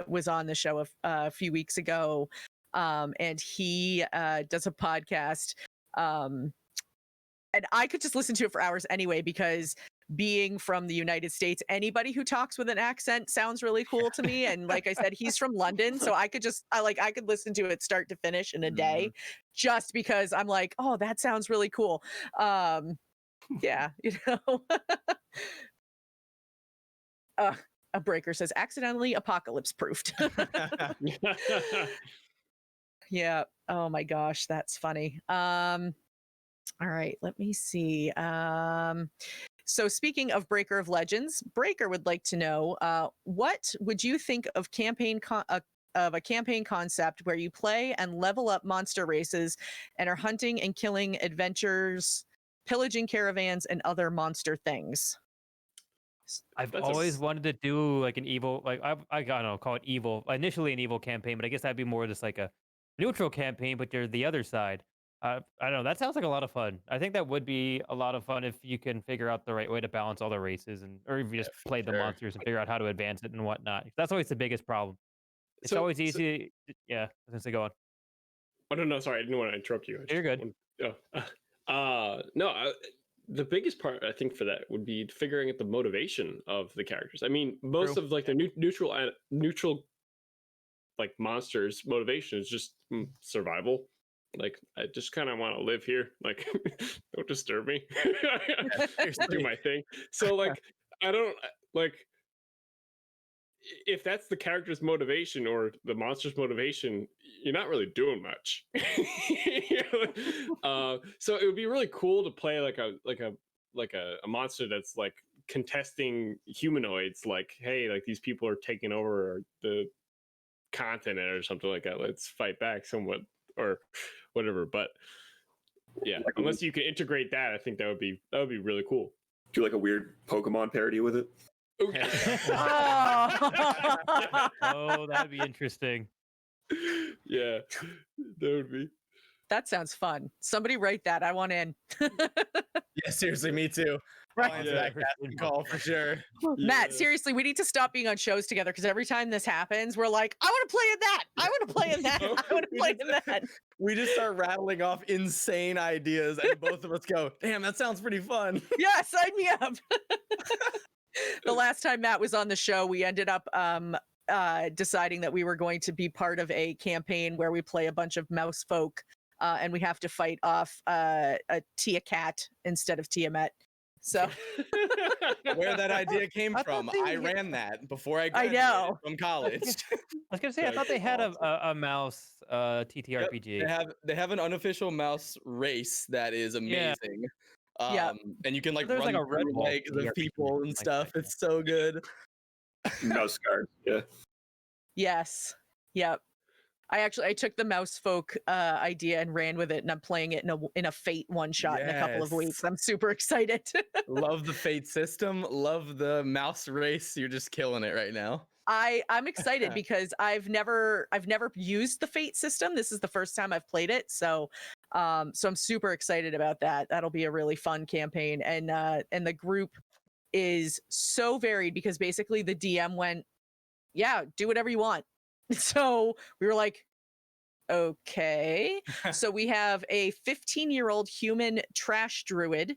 was on the show a few weeks ago, and he does a podcast, and I could just listen to it for hours anyway because being from the United States, anybody who talks with an accent sounds really cool to me. And like I said, he's from London, so I could listen to it start to finish in a day, just because I'm like, oh, that sounds really cool. Yeah, a breaker says accidentally apocalypse proofed. Yeah. Oh my gosh, that's funny. All right, let me see. So speaking of Breaker of Legends, Breaker would like to know, what would you think of a campaign concept where you play and level up monster races and are hunting and killing adventures, pillaging caravans, and other monster things? I've That's always wanted to do like an evil, like I don't know, call it evil. Initially an evil campaign, but I guess that'd be more just like a neutral campaign, but you're the other side. I don't know. That sounds like a lot of fun. I think that would be a lot of fun if you can figure out the right way to balance all the races, or if you just play the sure. monsters and figure out how to advance it and whatnot. That's always the biggest problem. It's always easy. Yeah, I was gonna say, go on. Oh no, sorry, I didn't want to interrupt you. You're good. No, the biggest part I think for that would be figuring out the motivation of the characters. I mean, most True. of like the neutral like monsters' motivation is just survival. Like I just kind of want to live here. Like don't disturb me. Do my thing. So like I don't like if that's the character's motivation or the monster's motivation, you're not really doing much. So it would be really cool to play like a monster that's like contesting humanoids. Like, hey, like these people are taking over the continent or something like that. Let's fight back somewhat or whatever. But yeah, unless you can integrate that, I think that would be really cool. Do like a weird Pokemon parody with it. Oh, Oh, that'd be interesting. yeah, that would be. That sounds fun. Somebody write that. I want in. Yeah, seriously, me too. Right. I'll answer that casting call for sure. Matt, seriously, we need to stop being on shows together because every time this happens, we're like, I want to play in that. I want to play in that. I want to play in that. We just start rattling off insane ideas, and both of us go, "Damn, that sounds pretty fun." Yeah, sign me up. The last time Matt was on the show, we ended up deciding that we were going to be part of a campaign where we play a bunch of mouse folk, and we have to fight off a Tia Cat instead of Tiamat. So Where that idea came I thought from, they- I ran that before I I graduated know. from college. I was gonna say I thought they had a mouse TTRPG. They have an unofficial mouse race that is amazing. Yeah. And you can like There's run like a Red through Bull legs of TTRPG people and like stuff. that, It's so good. Mouse guard. Yeah. yes, yep. I took the mouse folk idea and ran with it, and I'm playing it in a Fate one shot in a couple of weeks. Yes. I'm super excited. Love the Fate system. Love the mouse race. You're just killing it right now. I'm excited because I've never used the Fate system. This is the first time I've played it, so I'm super excited about that. That'll be a really fun campaign, and the group is so varied because basically the DM went, yeah, do whatever you want. So we were like, okay. So we have a 15-year-old human trash druid.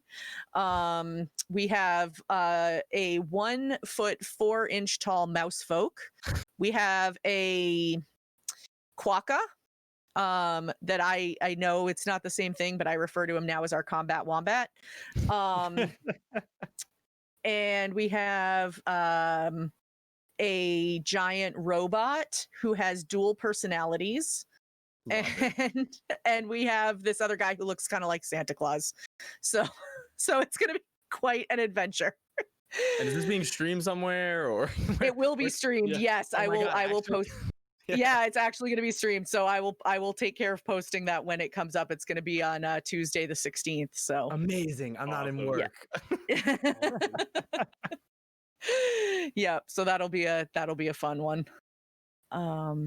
We have a 1 foot 4 inch tall mouse folk. We have a quokka that I know it's not the same thing, but I refer to him now as our combat wombat. And we have a giant robot who has dual personalities. And we have this other guy who looks kind of like Santa Claus. So it's going to be quite an adventure. And is this being streamed somewhere or? It will be streamed. Yeah. Yes, Oh I my will. God, I will actually? post. Yeah, it's actually going to be streamed. So I will take care of posting that when it comes up. It's going to be on Tuesday the 16th. So Amazing. I'm not in Awesome. work. yeah, so that'll be a fun one. All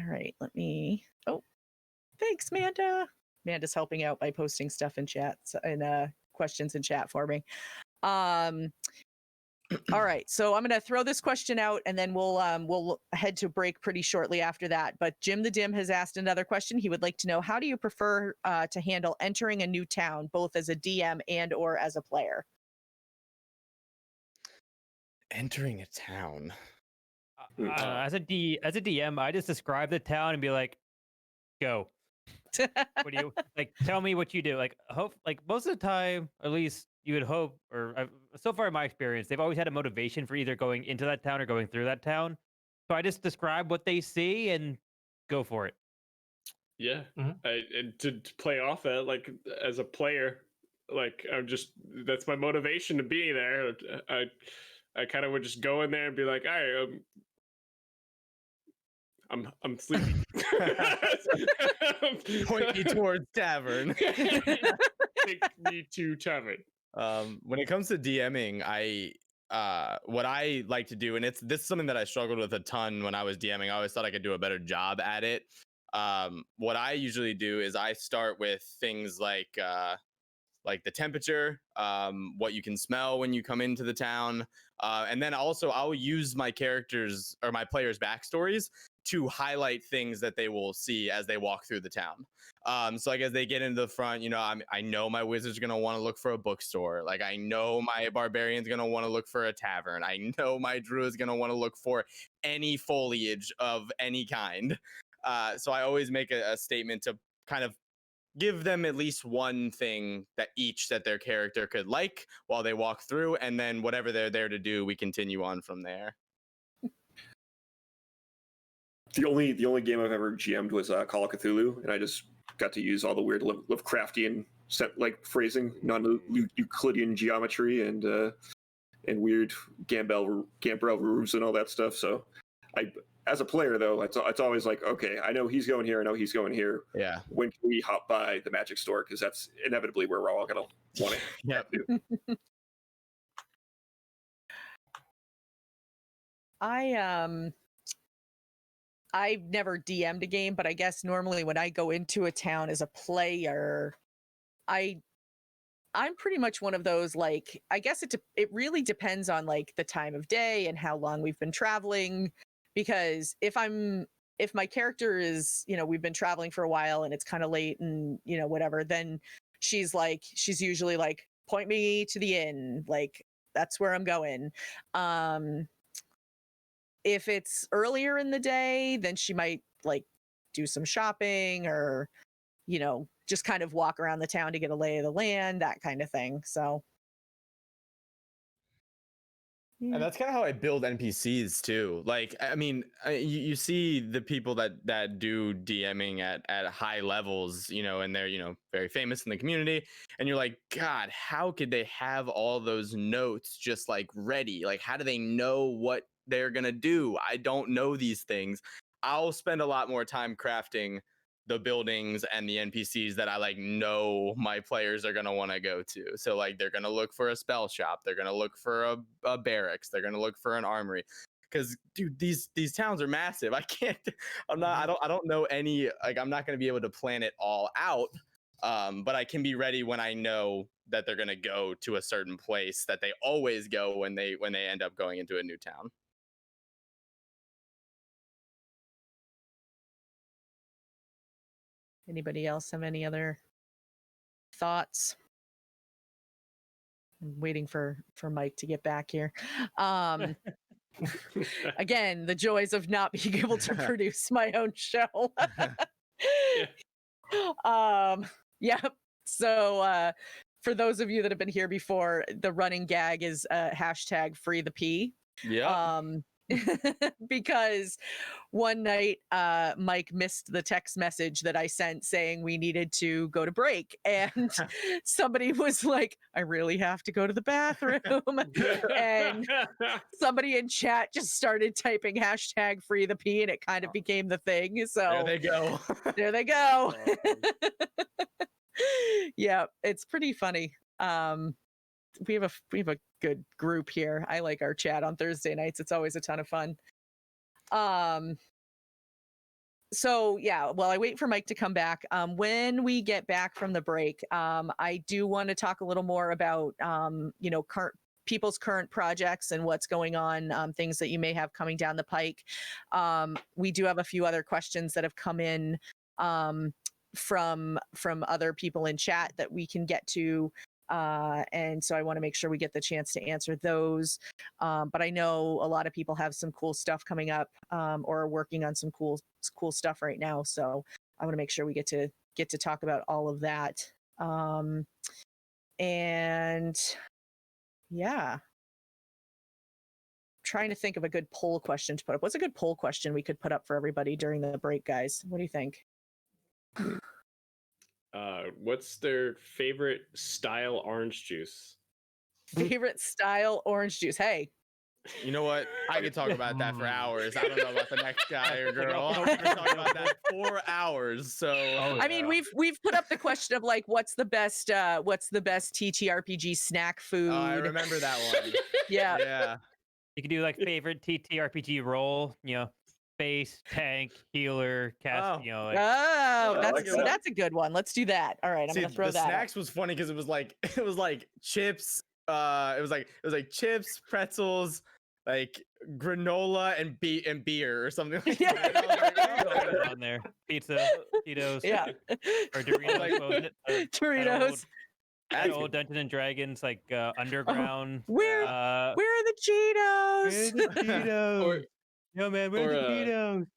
right, let me. Oh, thanks, Manda. Manda's helping out by posting stuff in chat and questions in chat for me. All right, so I'm gonna throw this question out, and then we'll head to break pretty shortly after that. But Jim the Dim has asked another question. He would like to know, how do you prefer to handle entering a new town, both as a DM and or as a player? Entering a town. As a DM, I just describe the town and be like, "Go." What do you like? Tell me what you do. Like, most of the time, at least you would hope, or so far in my experience, they've always had a motivation for either going into that town or going through that town. So I just describe what they see and go for it. Yeah, Mhm. and to play off that, like as a player, like that's my motivation to be there. I kind of would just go in there and be like, all right, I'm sleepy. Point me towards Tavern. Take me to Tavern. When it comes to DMing, what I like to do, and this is something that I struggled with a ton when I was DMing. I always thought I could do a better job at it. What I usually do is I start with things like the temperature, what you can smell when you come into the town, and then also I'll use my characters or my players' backstories to highlight things that they will see as they walk through the town. So like as they get into the front, you know, I know my wizard's gonna want to look for a bookstore. Like I know my barbarian's gonna want to look for a tavern. I know my druid's gonna want to look for any foliage of any kind. So I always make a statement to kind of give them at least one thing that their character could like while they walk through, and then whatever they're there to do, we continue on from there. The only game I've ever GM'd was Call of Cthulhu, and I just got to use all the weird Lovecraftian like phrasing, non-Euclidean geometry, and weird Gambrel roofs and all that stuff. So, as a player though, it's always like, okay, I know he's going here, I know he's going here. Yeah. When can we hop by the magic store? Because that's inevitably where we're all gonna want to. Yeah. I've never DM'd a game, but I guess normally when I go into a town as a player, I'm pretty much one of those, like, I guess it really depends on like the time of day and how long we've been traveling. Because if my character is, you know, we've been traveling for a while and it's kind of late and, you know, whatever, then she's usually like, point me to the inn, like that's where I'm going. If it's earlier in the day, then she might like do some shopping or, you know, just kind of walk around the town to get a lay of the land, that kind of thing. So. And that's kind of how I build NPCs too. Like, I mean, you see the people that do DMing at high levels, you know, and they're, you know, very famous in the community. And you're like, God, how could they have all those notes just like ready? Like, how do they know what they're going to do? I don't know these things. I'll spend a lot more time crafting the buildings and the NPCs that I like know my players are going to want to go to. So like they're going to look for a spell shop, they're going to look for a barracks, they're going to look for an armory. Cuz dude, these towns are massive. I don't know any, like I'm not going to be able to plan it all out. But I can be ready when I know that they're going to go to a certain place that they always go when they end up going into a new town. Anybody else have any other thoughts? I'm waiting for Mike to get back here. Again, the joys of not being able to produce my own show. Yeah. So for those of you that have been here before, the running gag is hashtag free the P. Yeah. Because one night Mike missed the text message that I sent saying we needed to go to break, and somebody was like, I really have to go to the bathroom. And somebody in chat just started typing hashtag free the P, and it kind of became the thing. So there they go. There they go. Yeah, it's pretty funny. We have a good group here. I like our chat on Thursday nights. It's always a ton of fun. So yeah, while I wait for Mike to come back, when we get back from the break, I do want to talk a little more about you know, people's current projects and what's going on, things that you may have coming down the pike. We do have a few other questions that have come in from other people in chat that we can get to. And so I want to make sure we get the chance to answer those. But I know a lot of people have some cool stuff coming up, or are working on some cool stuff right now. So I want to make sure we get to talk about all of that. And yeah, trying to think of a good poll question to put up. What's a good poll question we could put up for everybody during the break, guys? What do you think? What's their favorite style orange juice? Favorite style orange juice. Hey, you know what? I could talk about that for hours. I don't know about the next guy or girl. I could talk about that for hours. So I mean, we've put up the question of like, what's the best TTRPG snack food? Oh, I remember that one. Yeah. Yeah. You could do like favorite TTRPG role, you know, space, tank, healer, cast, you know. Like, that's a good one. Let's do that. All right, I'm gonna throw that. The snacks was funny because it was like chips. It was like chips, pretzels, like granola and beer or something like Yeah. that. I was like, "Oh." on there. Pizza, Cheetos, Yeah. or Doritos. Like, what was it? Doritos. That old Dungeons and Dragons like underground. Where Uh, where are the Cheetos? where's the Cheetos? Or- Yo, man, where's or, the Cheetos?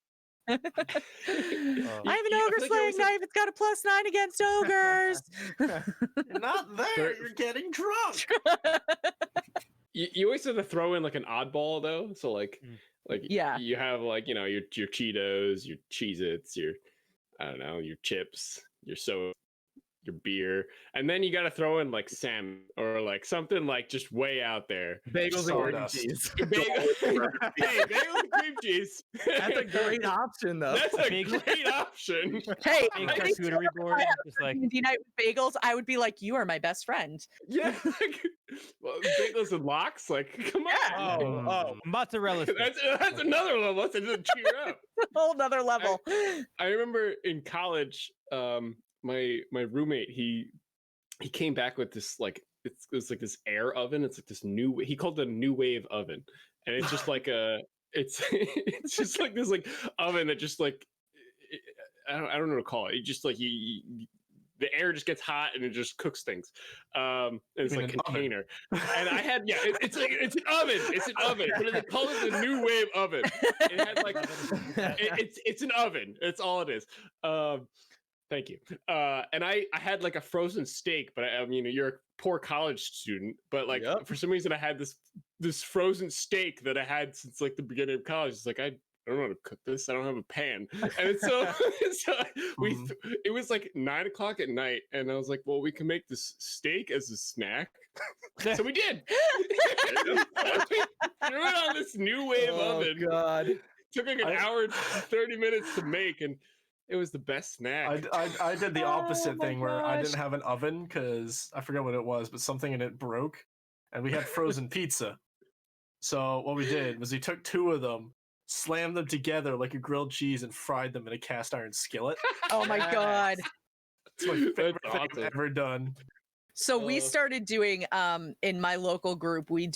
I have an I ogre feel like you slaying always have- knife. It's got a +9 against ogres. You're not there. You're getting drunk. you always have to throw in like an oddball though. So like Yeah. you have like your Cheetos, your Cheez-Its, your I don't know, your chips, your soda, your beer, and then you got to throw in like salmon or like something like just way out there. Bagels and cream Stardust. cheese. Hey, bagels and cream cheese. That's a great option, though. That's a Big- great option. Hey, Big I used to charcuterie board, just like D night with bagels. I would be like, you are my best friend. Yeah, well, bagels and lox. Like, come on. Oh, mozzarella sticks. That's another level. That's a cheer up. Whole nother level. I remember in college, my roommate he came back with this like it's like this air oven. It's like this new. He called it a new wave oven, and it's just like it's just like this like oven that just like I don't know what to call it. It just like the air just gets hot and it just cooks things. And it's You like mean an container. And I had it's like it's an oven. It's an oven, but they call it the new wave oven. It had like it's an oven. That's all it is. Thank you. And I had like a frozen steak, but I mean, you're a poor college student, but like for some reason I had this frozen steak that I had since like the beginning of college. It's like I don't know how to cook this. I don't have a pan. And so, it was like 9 o'clock at night, and I was like, well, we can make this steak as a snack. So we did. Threw it on this new wave oven. God. Took like an hour and 30 minutes to make, and it was the best snack. I did the opposite my thing where I gosh. didn't have an oven because I forget what it was, but something in it broke, and we had frozen pizza. So what we did was we took 2 of them, slammed them together like a grilled cheese, and fried them in a cast iron skillet. Oh my God. It's my favorite thing awesome. I've ever done. So we started doing in my local group, we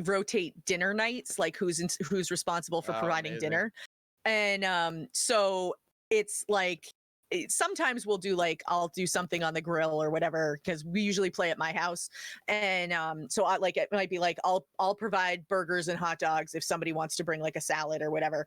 rotate dinner nights, like who's responsible for Oh, providing amazing. dinner. And so it's like sometimes we'll do like I'll do something on the grill or whatever, because we usually play at my house. And so it might be like I'll provide burgers and hot dogs if somebody wants to bring like a salad or whatever.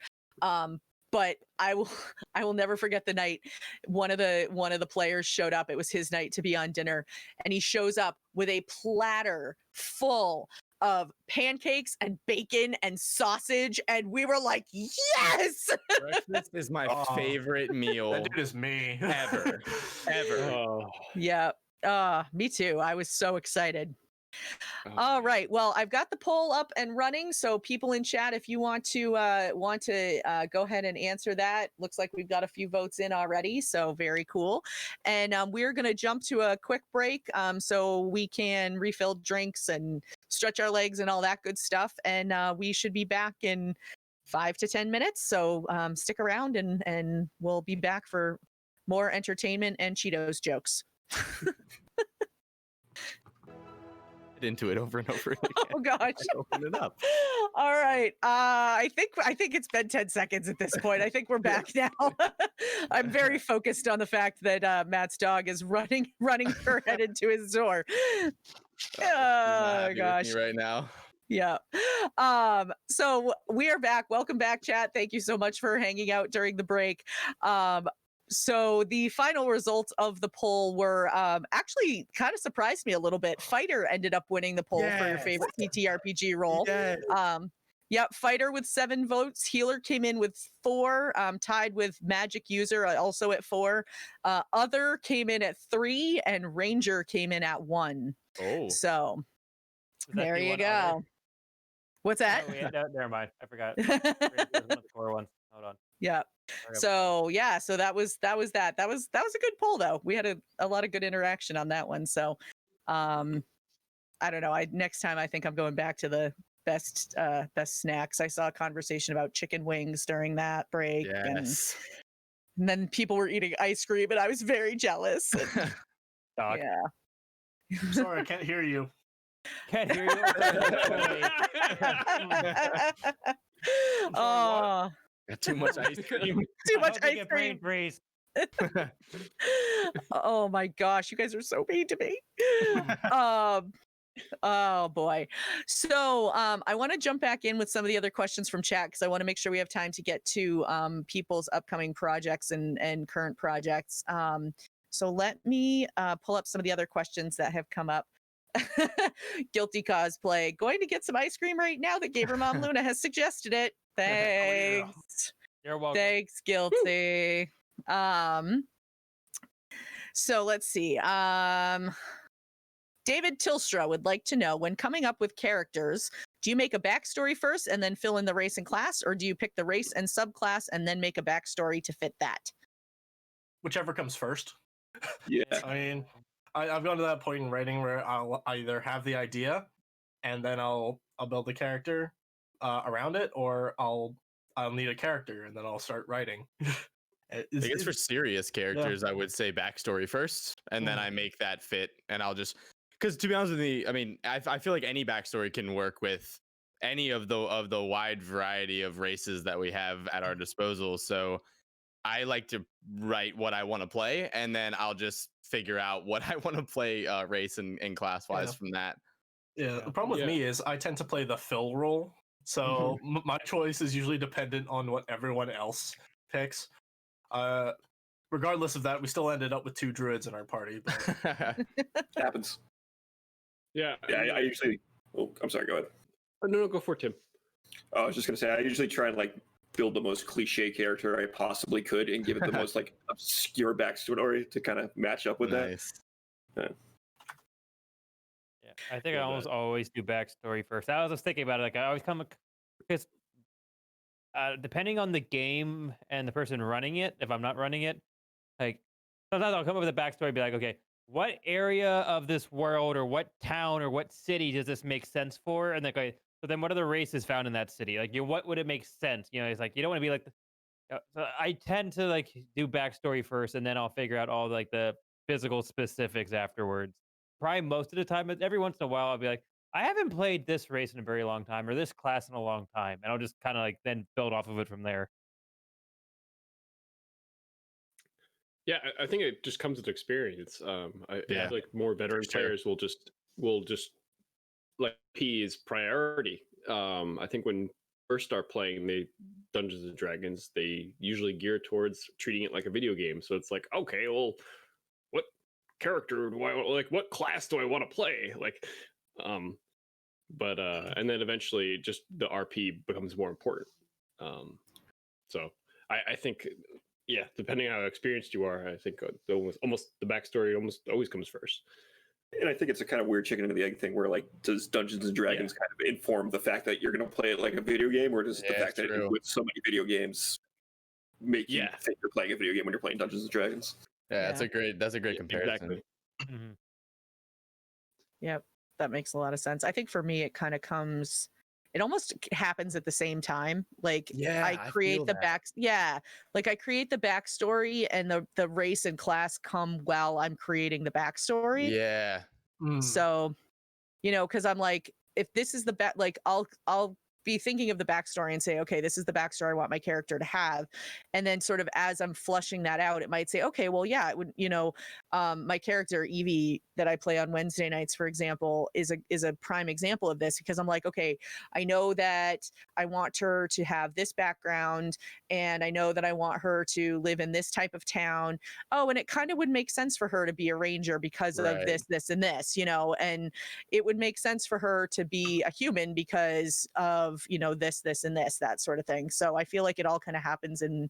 But I will never forget the night one of the players showed up. It was his night to be on dinner, and he shows up with a platter full of pancakes and bacon and sausage, and we were like, yes. Breakfast is my Oh. favorite meal That dude is me. ever. Oh, Yeah. Me too. I was so excited. oh, All man. right. Well, I've got the poll up and running. So people in chat, if you want to go ahead and answer that, looks like we've got a few votes in already. So very cool. And we're going to jump to a quick break so we can refill drinks and stretch our legs and all that good stuff. And we should be back in 5 to 10 minutes. So stick around and we'll be back for more entertainment and Cheetos jokes. Into it over and over again. Oh gosh. Open it up. All right. I think it's been 10 seconds at this point. I think we're back now. I'm very focused on the fact that Matt's dog is running her head into his door. He's not Oh happy with gosh. me right now. Yeah. So we are back. Welcome back, chat. Thank you so much for hanging out during the break. So the final results of the poll were actually kind of surprised me a little bit. Fighter ended up winning the poll for your Yes. favorite TTRPG role. Yes. Yep, Fighter with 7 votes. Healer came in with 4, tied with Magic User also at 4. Other came in at 3, and Ranger came in at 1. Oh. So Is that there the you one go. other? What's that? Oh, yeah, never mind. I forgot. Ranger was one of the 4 ones. Hold on. Yeah. So yeah, so that was that. That was a good poll though. We had a lot of good interaction on that one. So I don't know. Next time I think I'm going back to the best snacks. I saw a conversation about chicken wings during that break. Yes. And then people were eating ice cream and I was very jealous. Dog. Yeah. Sorry, I can't hear you. Can't hear you. Oh, Got too much ice cream. too much ice Brain cream. freeze. Oh my gosh, you guys are so mean to me. Oh boy. So I want to jump back in with some of the other questions from chat because I want to make sure we have time to get to people's upcoming projects and current projects. So let me pull up some of the other questions that have come up. Guilty cosplay. Going to get some ice cream right now that Gamer Mom Luna has suggested it. Thanks. You're welcome. Thanks, Guilty. So let's see. David Tilstra would like to know, when coming up with characters, do you make a backstory first and then fill in the race and class, or do you pick the race and subclass and then make a backstory to fit that? Whichever comes first. Yeah. I mean, I've gone to that point in writing where I'll either have the idea and then I'll build the character around it, or I'll need a character and then I'll start writing. I guess for serious characters, I would say backstory first, and then I make that fit, and I'll just, because to be honest with you, I mean, I feel like any backstory can work with any of the wide variety of races that we have at our disposal. So I like to write what I want to play, and then I'll just figure out what I want to play race and class wise from that. Yeah, the problem with me is I tend to play the fill role, so my choice is usually dependent on what everyone else picks. Regardless of that, we still ended up with 2 druids in our party. But... Happens. Yeah. I usually. Oh, I'm sorry. Go ahead. Oh, no, go for it, Tim. I was just gonna say I usually try and like build the most cliche character I possibly could and give it the most like obscure backstory to kind of match up with that. Yeah, I think I almost always do backstory first. I was just thinking about it. Like I always come because depending on the game and the person running it, if I'm not running it, like sometimes I'll come up with a backstory, be like, okay, what area of this world or what town or what city does this make sense for? And like, okay, so then what are the races found in that city? Like, what would it make sense? You know, it's like you don't want to be like. So I tend to like do backstory first, and then I'll figure out all like the physical specifics afterwards. Probably most of the time, but every once in a while, I'll be like, I haven't played this race in a very long time, or this class in a long time, and I'll just kind of like then build off of it from there. Yeah, I think it just comes with experience. I feel like more veteran players will just like P is priority. I think when first start playing the Dungeons and Dragons, they usually gear towards treating it like a video game. So it's like, okay, well, what character do I like? What class do I want to play? Like, but and then eventually, just the RP becomes more important. So I think, yeah, depending on how experienced you are, I think almost the backstory almost always comes first. And I think it's a kind of weird chicken and the egg thing where, like, does Dungeons and Dragons kind of inform the fact that you're going to play it like a video game, or does the fact that with so many video games make you think you're playing a video game when you're playing Dungeons and Dragons? Yeah, that's a great comparison. Exactly. Mm-hmm. Yep, that makes a lot of sense. I think for me, it almost happens at the same time. Like I create the I create the backstory, and the race and class come while I'm creating the backstory. Yeah. So, you know, because I'm like, if this is the like I'll be thinking of the backstory and say, okay, this is the backstory I want my character to have. And then sort of as I'm flushing that out, it might say, okay, well, yeah, it would, you know, my character Evie that I play on Wednesday nights, for example, is a prime example of this, because I'm like, okay, I know that I want her to have this background, and I know that I want her to live in this type of town. Oh, and it kind of would make sense for her to be a ranger because of this, and this, you know, and it would make sense for her to be a human because of, you know, this, and this, that sort of thing. So I feel like it all kind of happens in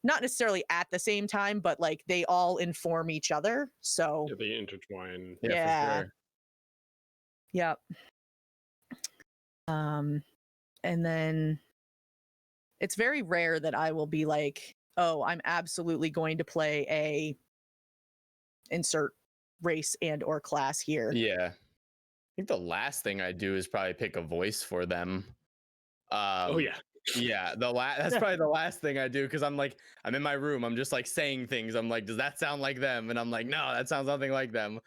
not necessarily at the same time, but like they all inform each other. So they intertwine. Yeah. For sure. Yep. And then it's very rare that I will be like, oh, I'm absolutely going to play a insert race and or class here. Yeah. I think the last thing I do is probably pick a voice for them. Yeah, that's probably the last thing I do, because I'm like, I'm in my room, I'm just like saying things. I'm like, does that sound like them? And I'm like, no, that sounds nothing like them.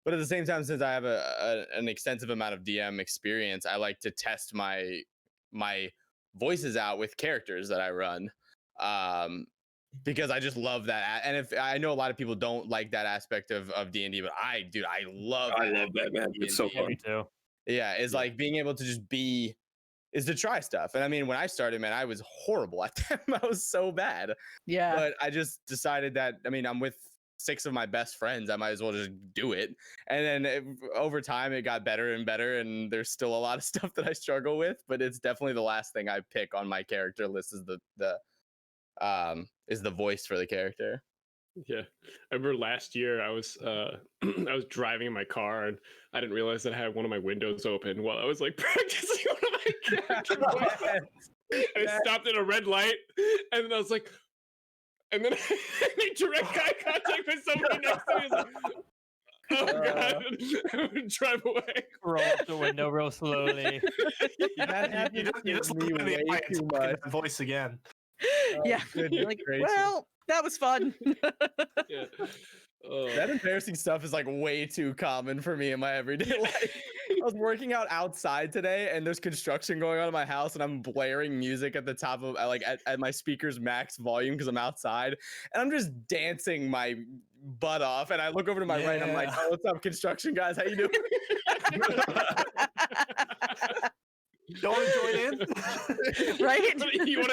But at the same time, since I have an extensive amount of DM experience, I like to test my voices out with characters that I run. Because I just love that. And if I know a lot of people don't like that aspect of D&D, but I love I love that, man. It's so Yeah, fun. me too. Yeah, it's like being able to just is to try stuff. And I mean, when I started, man, I was horrible at them. I was so bad. Yeah. But I just decided that, I mean, I'm with 6 of my best friends. I might as well just do it. And then over time, it got better and better. And there's still a lot of stuff that I struggle with, but it's definitely the last thing I pick on my character list is the voice for the character. Yeah, I remember last year I was I was driving in my car and I didn't realize that I had one of my windows open while I was like practicing one of my character voices. I stopped at a red light and then I was like, and then I made direct eye contact with somebody next to me. I was like, oh god, I would drive away. Roll up the window real slowly. You just look in the eye and talk in that voice again. Yeah. You're like, well, that was fun. Yeah. That embarrassing stuff is like way too common for me in my everyday life. I was working out outside today and there's construction going on in my house and I'm blaring music at the top of like at my speaker's max volume because I'm outside and I'm just dancing my butt off and I look over to my right and I'm like, oh, what's up, construction guys? How you doing? Don't join in, right? You want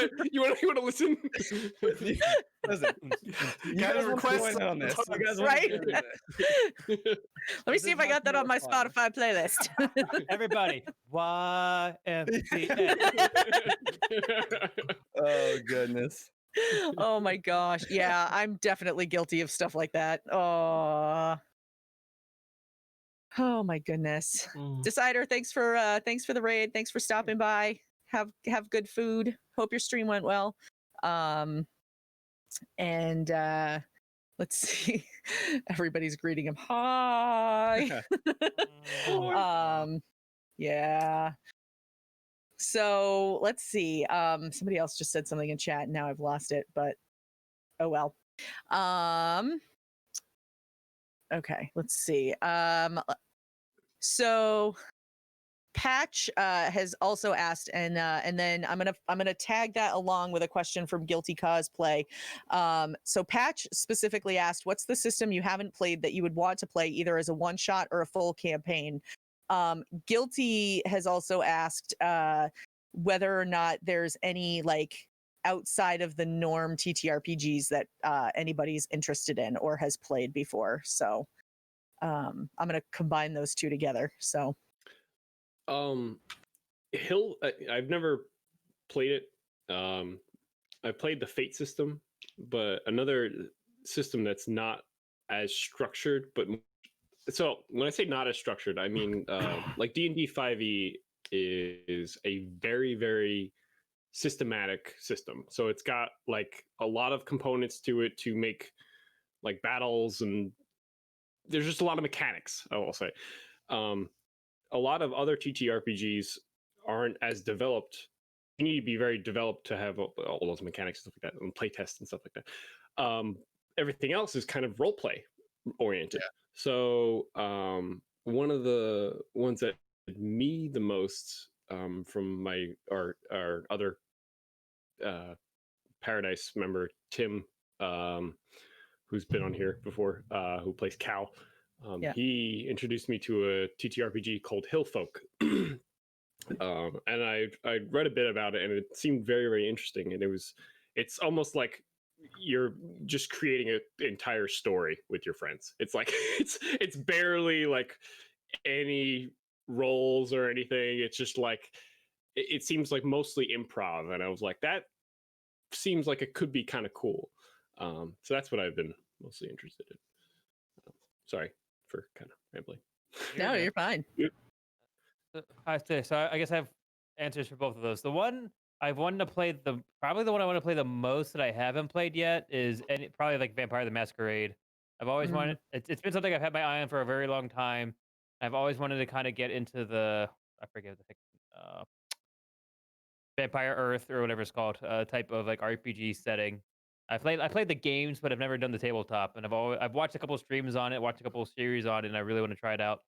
to listen? Listen, you guys request on this. You guys Right? wanna join in. Let me see if I got that on my Spotify playlist. Everybody, YMCA. Oh goodness. Oh my gosh. Yeah, I'm definitely guilty of stuff like that. Oh my goodness. Decider, thanks for the raid. Thanks for stopping by. Have good food. Hope your stream went well. And let's see. Everybody's greeting him. Hi. Yeah. So let's see. Somebody else just said something in chat. Now I've lost it, but oh well. Okay, let's see. So Patch has also asked, and then I'm gonna tag that along with a question from Guilty Cosplay. So Patch specifically asked, "What's the system you haven't played that you would want to play either as a one shot or a full campaign?" Guilty has also asked whether or not there's any like outside of the norm TTRPGs that anybody's interested in or has played before. So I'm gonna combine those two together. So I've never played it. I played the Fate system, but another system that's not as structured, but so when I say not as structured, I mean like D&D 5e is a very, very systematic system. So it's got like a lot of components to it to make like battles, and there's just a lot of mechanics, I will say. A lot of other TTRPGs aren't as developed. You need to be very developed to have all those mechanics and stuff like that, and play tests and stuff like that. Everything else is kind of role play oriented. Yeah. So one of the ones that did me the most from our other Paradise member, Tim, who's been on here before, who plays Cal. He introduced me to a TTRPG called Hillfolk. And I read a bit about it and it seemed very, very interesting. And it's almost like you're just creating an entire story with your friends. It's like, it's barely like any roles or anything. It's just like, it seems like mostly improv. And I was like, that seems like it could be kind of cool. So that's what I've been mostly interested in. Sorry for kind of rambling. No, you're fine. So I guess I have answers for both of those. The one I've wanted to play, probably the one I want to play the most that I haven't played yet is probably like Vampire the Masquerade. I've always wanted. It's been something I've had my eye on for a very long time. I've always wanted to kind of get into I forget the Vampire Earth or whatever it's called, type of like RPG setting. I played the games, but I've never done the tabletop, and I've watched a couple of streams on it, watched a couple of series on it, and I really want to try it out.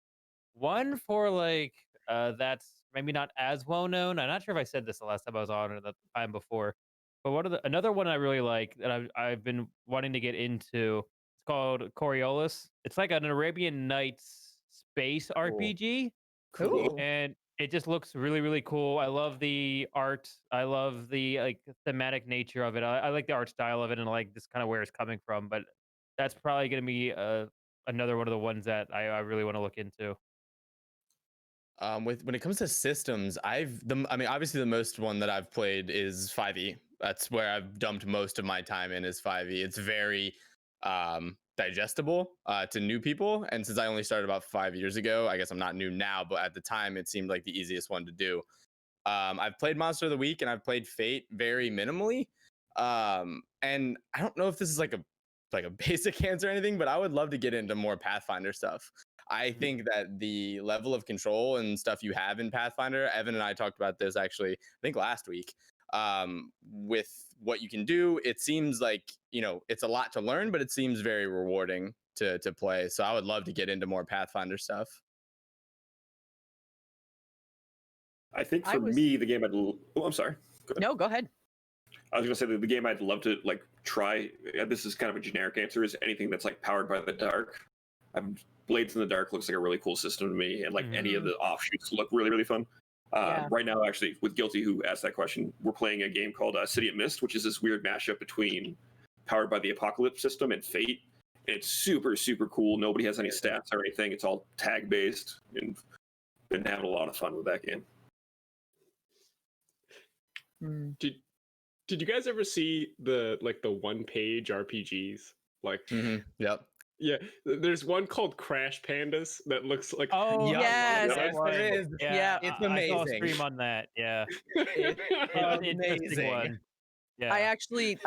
One for like that's maybe not as well known. I'm not sure if I said this the last time I was on or the time before, but another one I really like that I've been wanting to get into. It's called Coriolis. It's like an Arabian Nights space RPG, Cool. and it just looks really really cool. I love the art. I love the like thematic nature of it. I like the art style of it, and I like this kind of where it's coming from. But that's probably going to be another one of the ones that I really want to look into. When it comes to systems, I mean, obviously the most one that I've played is 5e. That's where I've dumped most of my time in is 5e. It's very digestible to new people, and since I only started about 5 years ago, I guess I'm not new now, but at the time it seemed like the easiest one to do. I've played Monster of the Week and I've played Fate very minimally, and I don't know if this is like a basic answer or anything, but I would love to get into more Pathfinder stuff. I think that the level of control and stuff you have in Pathfinder, Evan and I talked about this actually, I think last week, with what you can do. It seems like, it's a lot to learn, but it seems very rewarding to play. So I would love to get into more Pathfinder stuff. I think for me, the game I'm sorry. Go ahead. No, go ahead. I was going to say that the game I'd love to like try, this is kind of a generic answer, is anything that's like powered by the dark. Blades in the Dark looks like a really cool system to me, and like any of the offshoots look really, really fun. Right now, actually, with Guilty, who asked that question, we're playing a game called City of Mist, which is this weird mashup between Powered by the Apocalypse system and Fate. And it's super, super cool. Nobody has any stats or anything. It's all tag-based, and been having a lot of fun with that game. Did you guys ever see the one-page RPGs? Like, Yep. Yeah, there's one called Crash Pandas that looks like. Oh yes, it is. Yeah, it's amazing. I saw a amazing. stream on that. Yeah, It's interesting amazing. one. Yeah, I actually,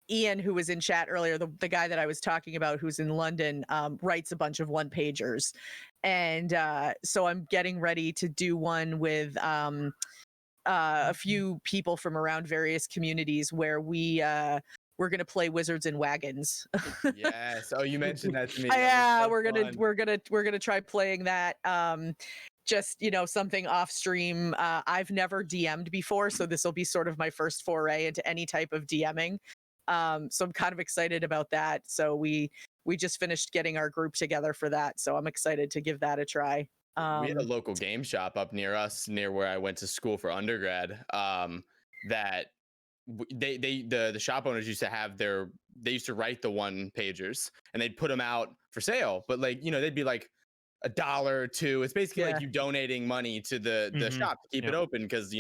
Ian, who was in chat earlier, the guy that I was talking about, who's in London, writes a bunch of one pagers, and so I'm getting ready to do one with a few people from around various communities where we're gonna play Wizards and Wagons. Yes. Oh, you mentioned that to me. Yeah, so we're fun. gonna try playing that. Just something off stream. I've never DM'd before, so this will be sort of my first foray into any type of DMing. So I'm kind of excited about that. So we just finished getting our group together for that, so I'm excited to give that a try. We had a local game shop up near us, near where I went to school for undergrad. That the shop owners used to have they used to write the one pagers and they'd put them out for sale, but they'd be like $1 or $2. It's basically like you donating money to the shop to keep it open, because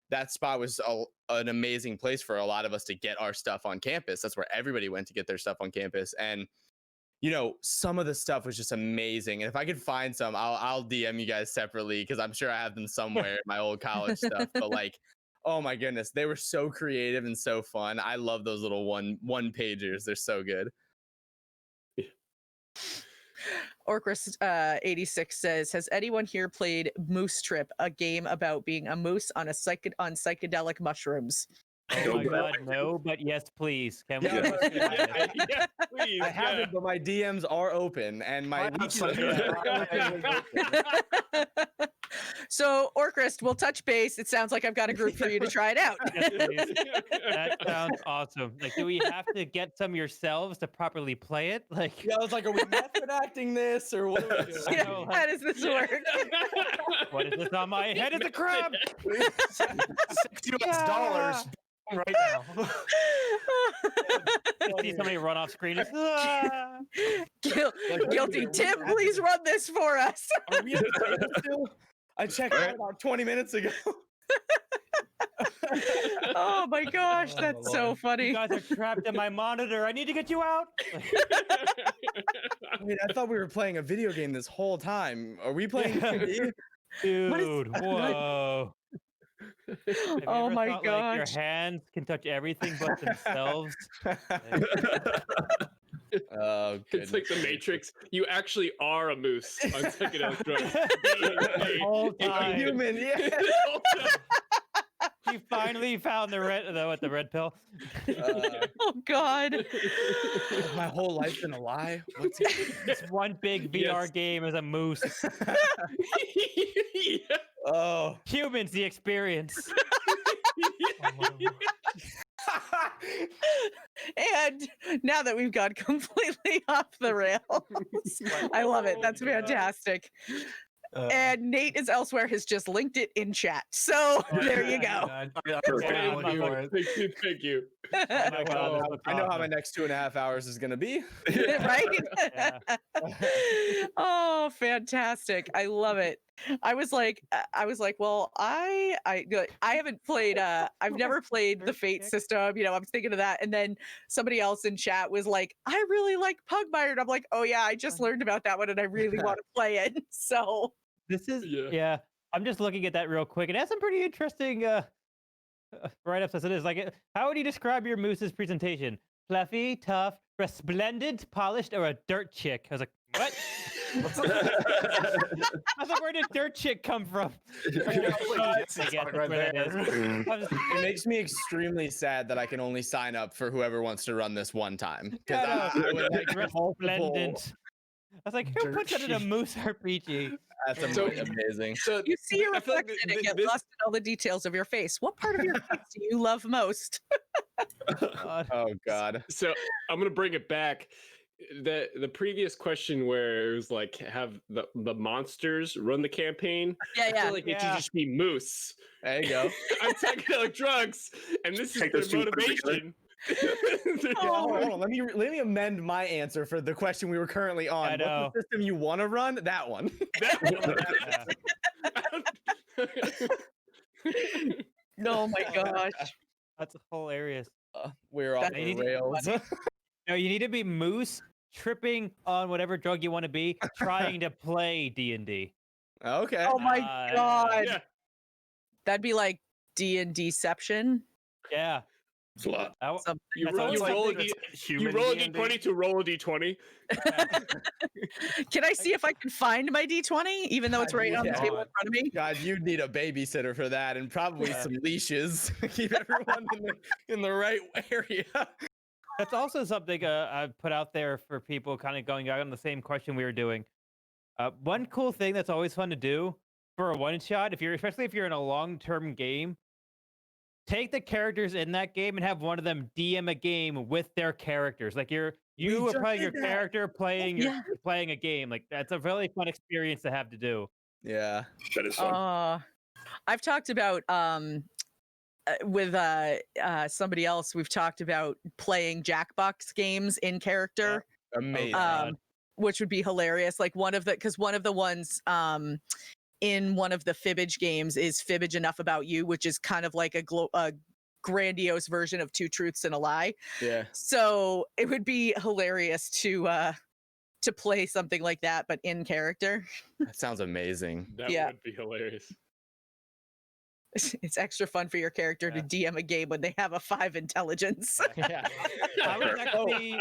that spot was an amazing place for a lot of us to get our stuff on campus. That's where everybody went to get their stuff on campus, and some of the stuff was just amazing. And if I could find some, I'll DM you guys separately, because I'm sure I have them somewhere in my old college stuff. But oh my goodness, they were so creative and so fun. I love those little one pagers. They're so good. Orcris 86 says, has anyone here played Moose Trip, a game about being a moose on psychedelic mushrooms? Oh my God, no, but yes, please. Can we? Yes, please. I haven't, but my DMs are open, and my So, Orchrist, we'll touch base. It sounds like I've got a group for you to try it out. Yes, please. That sounds awesome. Do we have to get some yourselves to properly play it? I was like, are we method acting this, or what are we doing? Yeah, how does this work? What is this on my head? It's a crab. $6 right now. I see somebody run off screen. Guilty. Tim, please run this for us. Are we at the table still? I checked out about 20 minutes ago. Oh my gosh, that's so funny. You guys are trapped in my monitor. I need to get you out. I mean, I thought we were playing a video game this whole time. Are we playing? Dude, whoa. Oh my gosh. Your hands can touch everything but themselves. Oh, it's like the Matrix. You actually are a moose on psychedelic drugs. Whole time. Human, yeah. She finally found the red pill. Oh God. Has my whole life been a lie? What's It's one big VR game as a moose. Yeah. Oh. Humans, the experience. And now that we've gone completely off the rails, I love it. That's fantastic. And Nate is elsewhere has just linked it in chat. So there you go. Thank you. Oh my God, I know how my next 2.5 hours is gonna be. Right? Yeah. Oh, fantastic. I love it. I was like, well, I haven't played, I've never played the Fate system. You know, I'm thinking of that. And then somebody else in chat was like, I really like Pugmire. And I'm like, oh yeah, I just learned about that one and I really want to play it. So This is Yeah. I'm just looking at that real quick. It has some pretty interesting write-ups as it is. Like, how would you describe your moose's presentation? Fluffy, tough, resplendent, polished, or a dirt chick? I was like, what? I was like, where did dirt chick come from? It makes me extremely sad that I can only sign up for whoever wants to run this one time. Because I would like multiple. Resplendent. I was like, who puts that in a moose RPG? That's amazing. So you see your I feel like reflection and get this- lost in all the details of your face. What part of your face do you love most? God. Oh God. So I'm gonna bring it back. The previous question where it was like have the monsters run the campaign. I feel like it should just be moose. There you go. I'm psychedelic drugs, and this is Take their those two and put them together. motivation. Hold on. Let me amend my answer for the question we were currently on. I know. What's the system you want to run? That one. Oh my gosh. That's hilarious. We're off That- the rails. No, you need to be moose tripping on whatever drug you want to be, trying to play D&D. Okay. Oh my God. Yeah. That'd be like D&Deception. Yeah. It's a lot. Something. You That roll, sounds like you roll a d20 to roll a d20. Can I see if I can find my D20, even though it's right on the Yeah. table in front of me? God, you'd need a babysitter for that, and probably Yeah. some leashes. Keep everyone in the right area. That's also something I put out there for people kind of going out on the same question we were doing. One cool thing that's always fun to do for a one shot, especially if you're in a long-term game, take the characters in that game and have one of them DM a game with their characters. Like you are just playing did your that. character playing Yeah. playing a game. Like that's a really fun experience to have to do. Yeah. That is fun. I've talked about with somebody else. We've talked about playing Jackbox games in character, Amazing. God. which would be hilarious. Like one of the ones in one of the Fibbage games is Fibbage Enough About You, which is kind of like a grandiose version of Two Truths and a Lie. Yeah. So it would be hilarious to play something like that, but in character. That sounds amazing. That Yeah. would be hilarious. It's extra fun for your character to DM a game when they have a 5 intelligence. Yeah. I was actually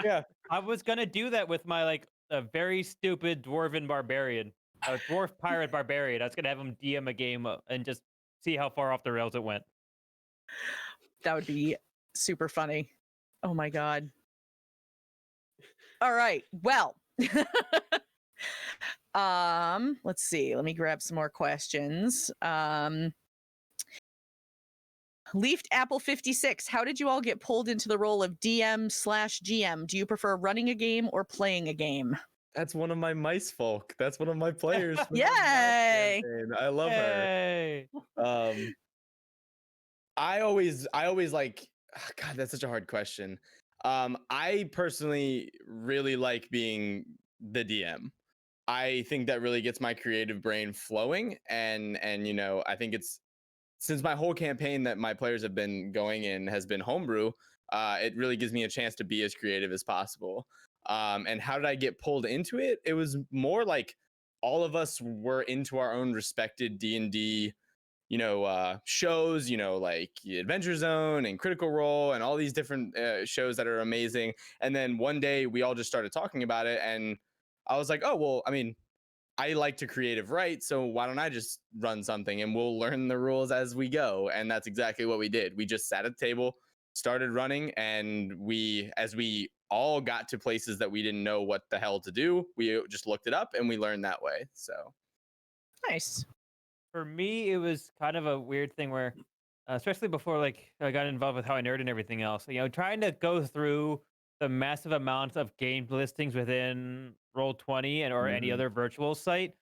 I was gonna do that with my like a very stupid dwarven barbarian, a dwarf pirate barbarian. I was gonna have him DM a game and just see how far off the rails it went. That would be super funny. Oh my God. All right. Well, let's see. Let me grab some more questions. Leafed Apple 56. How did you all get pulled into the role of DM/GM? Do you prefer running a game or playing a game? That's one of my mice folk. That's one of my players. from the mouse Yay! campaign. I love her. Yay! I always like God, that's such a hard question. I personally really like being the DM. I think that really gets my creative brain flowing, and you know, I think it's since my whole campaign that my players have been going in has been homebrew, it really gives me a chance to be as creative as possible. And how did I get pulled into it? It was more like all of us were into our own respected D&D, you know, shows, you know, like Adventure Zone and Critical Role and all these different shows that are amazing. And then one day we all just started talking about it, and I was like, oh, well, I mean, I like to creative write, so why don't I just run something and we'll learn the rules as we go? And that's exactly what we did. We just sat at the table, started running, and as we all got to places that we didn't know what the hell to do, we just looked it up and we learned that way. So Nice. For me, it was kind of a weird thing where, especially before like I got involved with How I Nerd and everything else, trying to go through the massive amounts of game listings within Roll20 and or any other virtual site,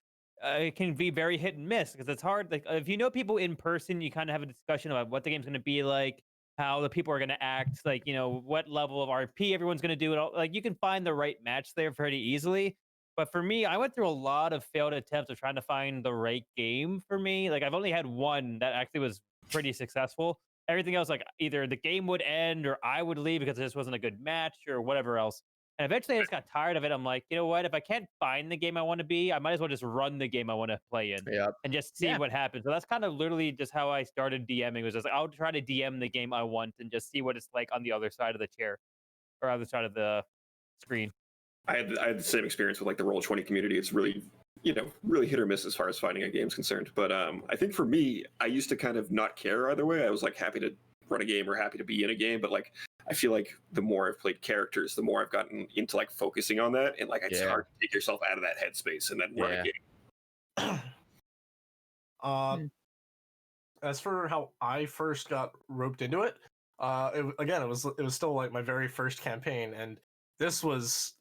it can be very hit and miss because it's hard. Like if you know people in person, you kind of have a discussion about what the game's going to be like, how the people are going to act, like what level of RP everyone's going to do. It all like you can find the right match there pretty easily. But for me, I went through a lot of failed attempts of trying to find the right game for me. Like I've only had one that actually was pretty successful. Everything else, like either the game would end or I would leave because this wasn't a good match or whatever else. And eventually I just got tired of it. I'm like, you know what? If I can't find the game I want to be, I might as well just run the game I want to play in and just see what happens. So that's kind of literally just how I started DMing. Was just like, I'll try to DM the game I want and just see what it's like on the other side of the chair or other side of the screen. I had the same experience with like the Roll20 community. It's really, really hit or miss as far as finding a game's concerned. But I think for me, I used to kind of not care either way. I was like happy to run a game or happy to be in a game. But like, I feel like the more I've played characters, the more I've gotten into like focusing on that. And like, it's hard to take yourself out of that headspace and then run a game. As for how I first got roped into it, it was still like my very first campaign, and it was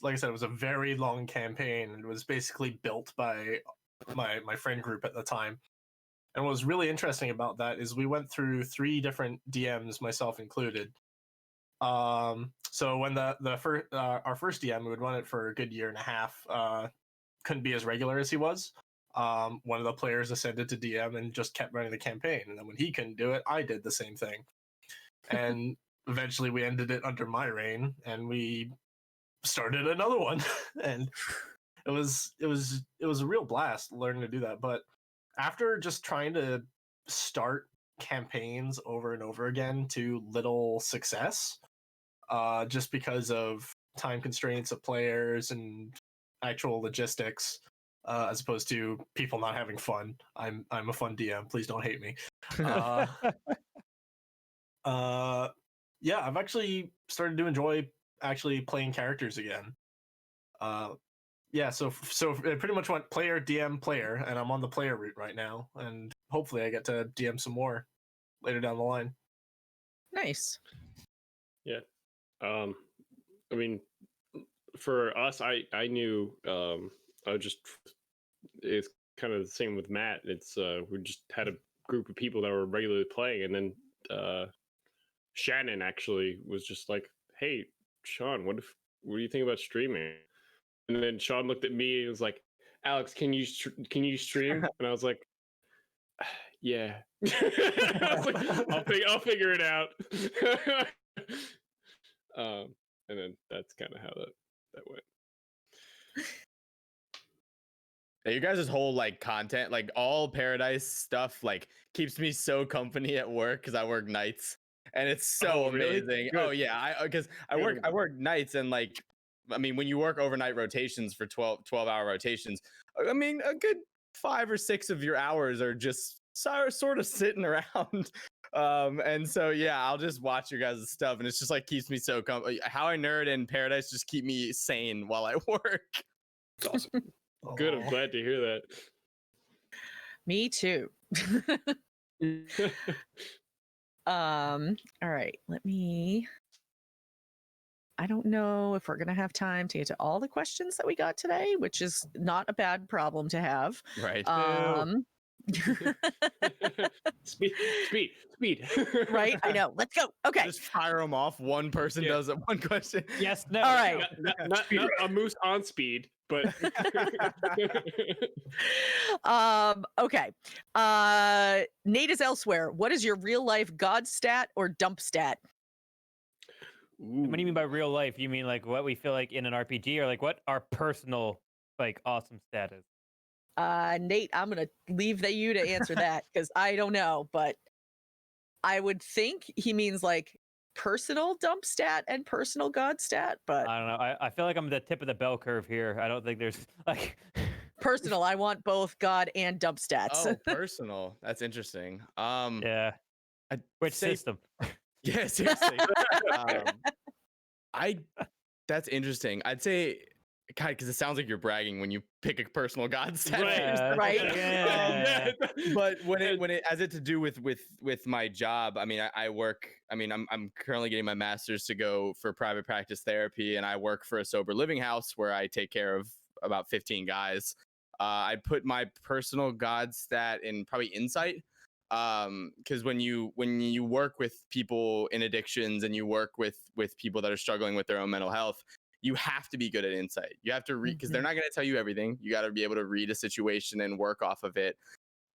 like I said, it was a very long campaign, and it was basically built by my friend group at the time. And what was really interesting about that is we went through 3 different DMs, myself included. So when our first DM, we would run it for a good year and a half, couldn't be as regular as he was. One of the players ascended to DM and just kept running the campaign, and then when he couldn't do it, I did the same thing. And eventually we ended it under my reign, and we started another one. And it was a real blast learning to do that. But after just trying to start campaigns over and over again to little success, just because of time constraints of players and actual logistics, as opposed to people not having fun. I'm a fun DM. Please don't hate me. Yeah, I've actually started to enjoy actually playing characters again. Yeah, so it pretty much went player, DM, player, and I'm on the player route right now, and hopefully I get to DM some more later down the line. Nice. Yeah. I mean, for us, I knew it's kind of the same with Matt. It's we just had a group of people that were regularly playing, and then Shannon actually was just like, "Hey, Sean, what do you think about streaming?" And then Sean looked at me and was like, "Alex, can you stream?" And I was like, "Yeah." I was like, I'll figure it out. And then that's kind of how that went. Yeah, you guys' whole like content, like all Paradise stuff, like keeps me so company at work because I work nights, and it's so amazing. Good. Oh yeah, because I work nights, and like, I mean, when you work overnight rotations for 12-hour rotations, I mean, a good 5 or 6 of your hours are just sort of sitting around. And so yeah, I'll just watch your guys' stuff, and it's just like keeps me so How I Nerd and Paradise just keep me sane while I work. It's awesome. Good, I'm glad to hear that. Me too. All right, I don't know if we're going to have time to get to all the questions that we got today, which is not a bad problem to have. Right. Speed. Right, I know. Let's go. Okay. Just fire them off. One person does it. One question. Yes, no. All right. Not a moose on speed, but okay. Nate is elsewhere. What is your real life god stat or dump stat? What do you mean by real life? You mean like what we feel like in an RPG, or like what our personal like awesome stat is? Nate, I'm gonna leave you to answer that because I don't know, but I would think he means like personal dump stat and personal god stat, but I don't know. I feel like I'm the tip of the bell curve here. I don't think there's like personal. I want both God and dump stats. Oh, personal. That's interesting. Yeah. I'd Which say- system? Yeah, seriously. That's interesting. I'd say, God, because it sounds like you're bragging when you pick a personal God stat. Right. Yeah. But when it has it to do with my job, I mean, I work. I mean, I'm currently getting my master's to go for private practice therapy, and I work for a sober living house where I take care of about 15 guys. I'd put my personal God stat in probably insight, because when you work with people in addictions and you work with people that are struggling with their own mental health, you have to be good at insight. You have to read, because they're not going to tell you everything. You got to be able to read a situation and work off of it.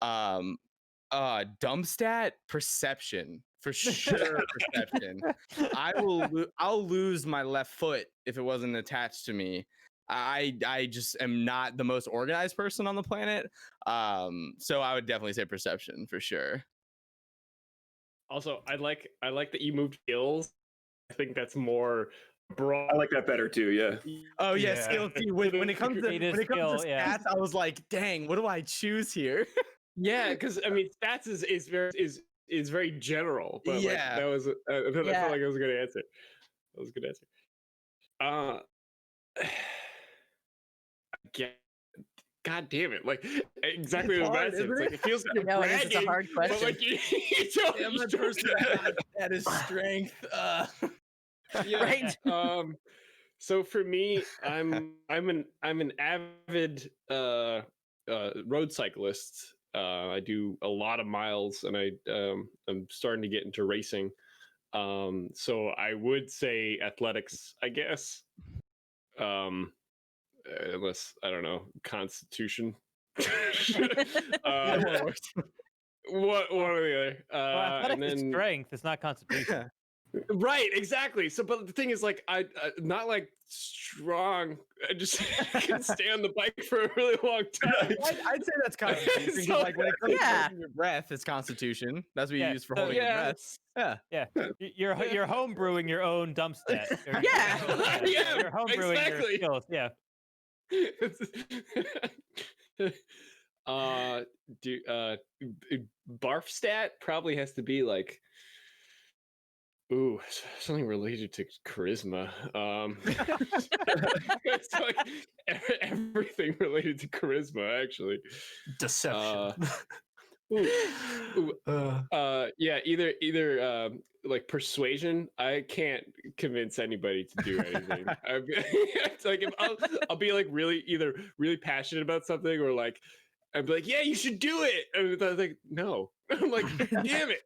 Dump stat, perception, for sure. Perception. I'll lose my left foot if it wasn't attached to me. I just am not the most organized person on the planet. So I would definitely say perception for sure. Also, I like that you moved skills. I think that's more broad. I like that better too. Yeah. Oh yeah, Yeah. skill. When it comes to skill, stats, yeah. I was like, dang, what do I choose here? Yeah, because I mean, stats is very general. But Yeah. like, that was I felt like it was a good answer. That was a good answer. God damn it! Like exactly It's what hard, Matt said. isn't It's like it? it feels like No, it is. It's a bragging, hard but question. like you don't. Yeah, you my don't- personal that is strength. Yeah. Right. So for me, I'm an avid road cyclist. I do a lot of miles, and I'm starting to get into racing. So I would say athletics, I guess. Unless I don't know, Constitution. One or the other. Well, athletics and is then strength. It's not constitution. right, exactly. So, but the thing is, like, I not like strong. I just can stay on the bike for a really long time. I'd say that's constitution. 'Cause, So- like when it comes to Yeah. holding your breath, it's constitution. That's what you Yeah, use for so- holding your yeah. breath. Yeah. Yeah, you're home brewing your own dump stat. Or Yeah. Yeah, you're home brewing exactly. your skills. Yeah. Barf stat probably has to be like, ooh, something related to charisma. It's like everything related to charisma, actually. Deception. Yeah, either like persuasion. I can't convince anybody to do anything. It's like I'll be like really passionate about something, or like I'd be like, yeah, you should do it. And I was like, no. I'm like, damn it.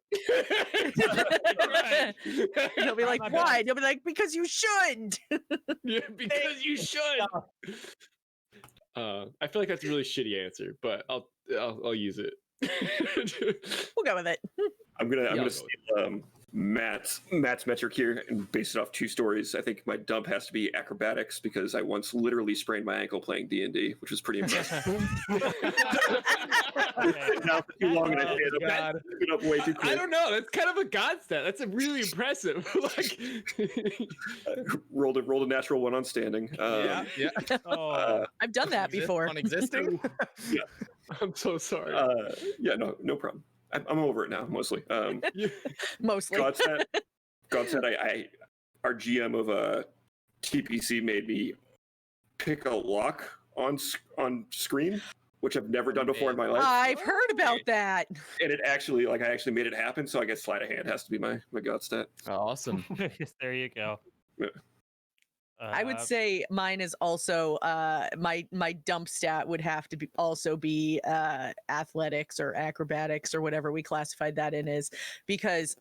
You'll be like, why? You'll be like, because you should. Yeah, because you should. I feel like that's a really shitty answer, but I'll use it. We'll go with it. I'm gonna go steal Matt's metric here and base it off two stories. I think my dump has to be acrobatics because I once literally sprained my ankle playing D&D, which was pretty impressive. Now for too long, and I stayed up way too quick. I don't know. That's kind of a god stat. That's a really impressive. Like, rolled a natural one on standing. Yeah. Oh, I've done that before. On existing. I'm so sorry. Yeah, no problem. I'm over it now, mostly. Mostly. God said, our GM of TPC made me pick a lock on screen, which I've never done before in my life. I've heard about that. And I actually made it happen. So I guess sleight of hand has to be my God stat. Awesome. yes, there you go. Yeah. I would say mine is also my dump stat would have to be athletics or acrobatics or whatever we classified that in as, because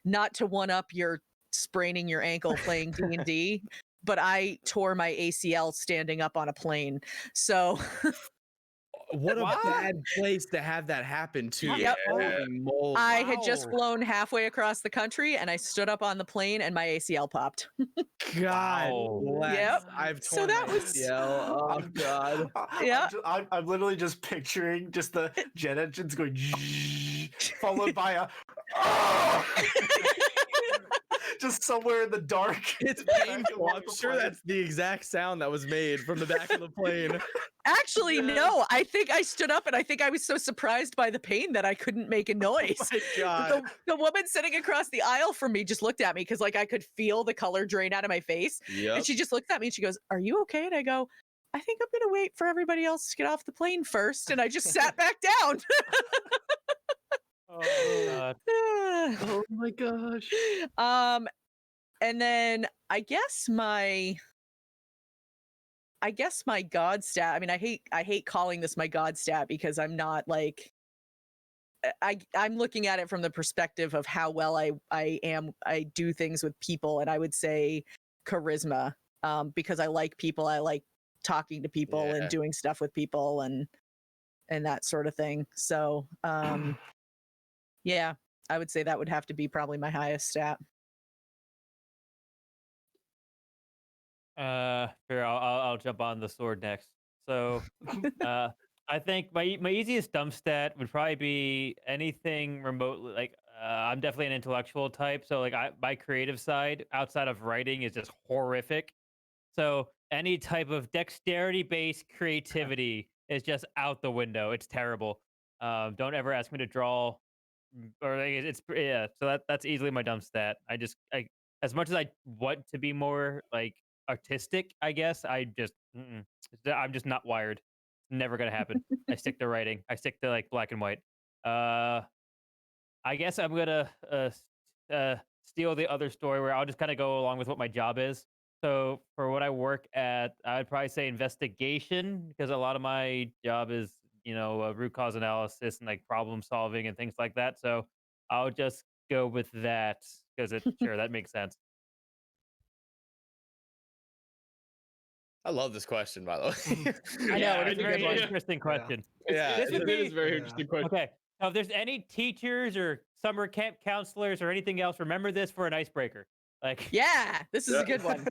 not to one up your spraining your ankle playing D&D, but I tore my ACL standing up on a plane. So What a bad place to have that happen too. Yep. Holy moly. I had just flown halfway across the country and I stood up on the plane and my ACL popped. God Wow. bless. Yep. I've So torn that my was- ACL. Oh God. Yeah. I'm literally just picturing just the jet engines going followed by a just somewhere in the dark. It's painful. I'm sure that's the exact sound that was made from the back of the plane. Actually, no. I think I stood up and I think I was so surprised by the pain that I couldn't make a noise. Oh my God. The woman sitting across the aisle from me just looked at me because like I could feel the color drain out of my face. Yep. And she just looked at me and she goes, "Are you okay?" And I go, "I think I'm gonna wait for everybody else to get off the plane first." And I just sat back down. Oh God. Oh my gosh. And then I guess my god stat. I mean, I hate calling this my god stat because I'm not like I'm looking at it from the perspective of how well I do things with people, and I would say charisma, because I like people. I like talking to people Yeah. and doing stuff with people and that sort of thing. So yeah, I would say that would have to be probably my highest stat. Fair. I'll jump on the sword next. So, I think my easiest dump stat would probably be anything remotely like. I'm definitely an intellectual type, so like my creative side outside of writing is just horrific. So any type of dexterity-based creativity is just out the window. It's terrible. Don't ever ask me to draw, or like, it's yeah. So that's easily my dump stat. I as much as I want to be more like artistic, I guess I'm just not wired. Never gonna happen. I stick to writing. I stick to like black and white. I guess I'm gonna steal the other story where I'll just kind of go along with what my job is. So for what I work at, I'd probably say investigation because a lot of my job is, root cause analysis and like problem solving and things like that. So I'll just go with that because sure, that makes sense. I love this question, by the way. I know, Yeah, it's it's a a very good one. interesting question. Yeah, This would It be is a very Yeah. interesting question. okay. Now, if there's any teachers or summer camp counselors or anything else, remember this for an icebreaker. Like, Yeah, this is a Yeah. good one.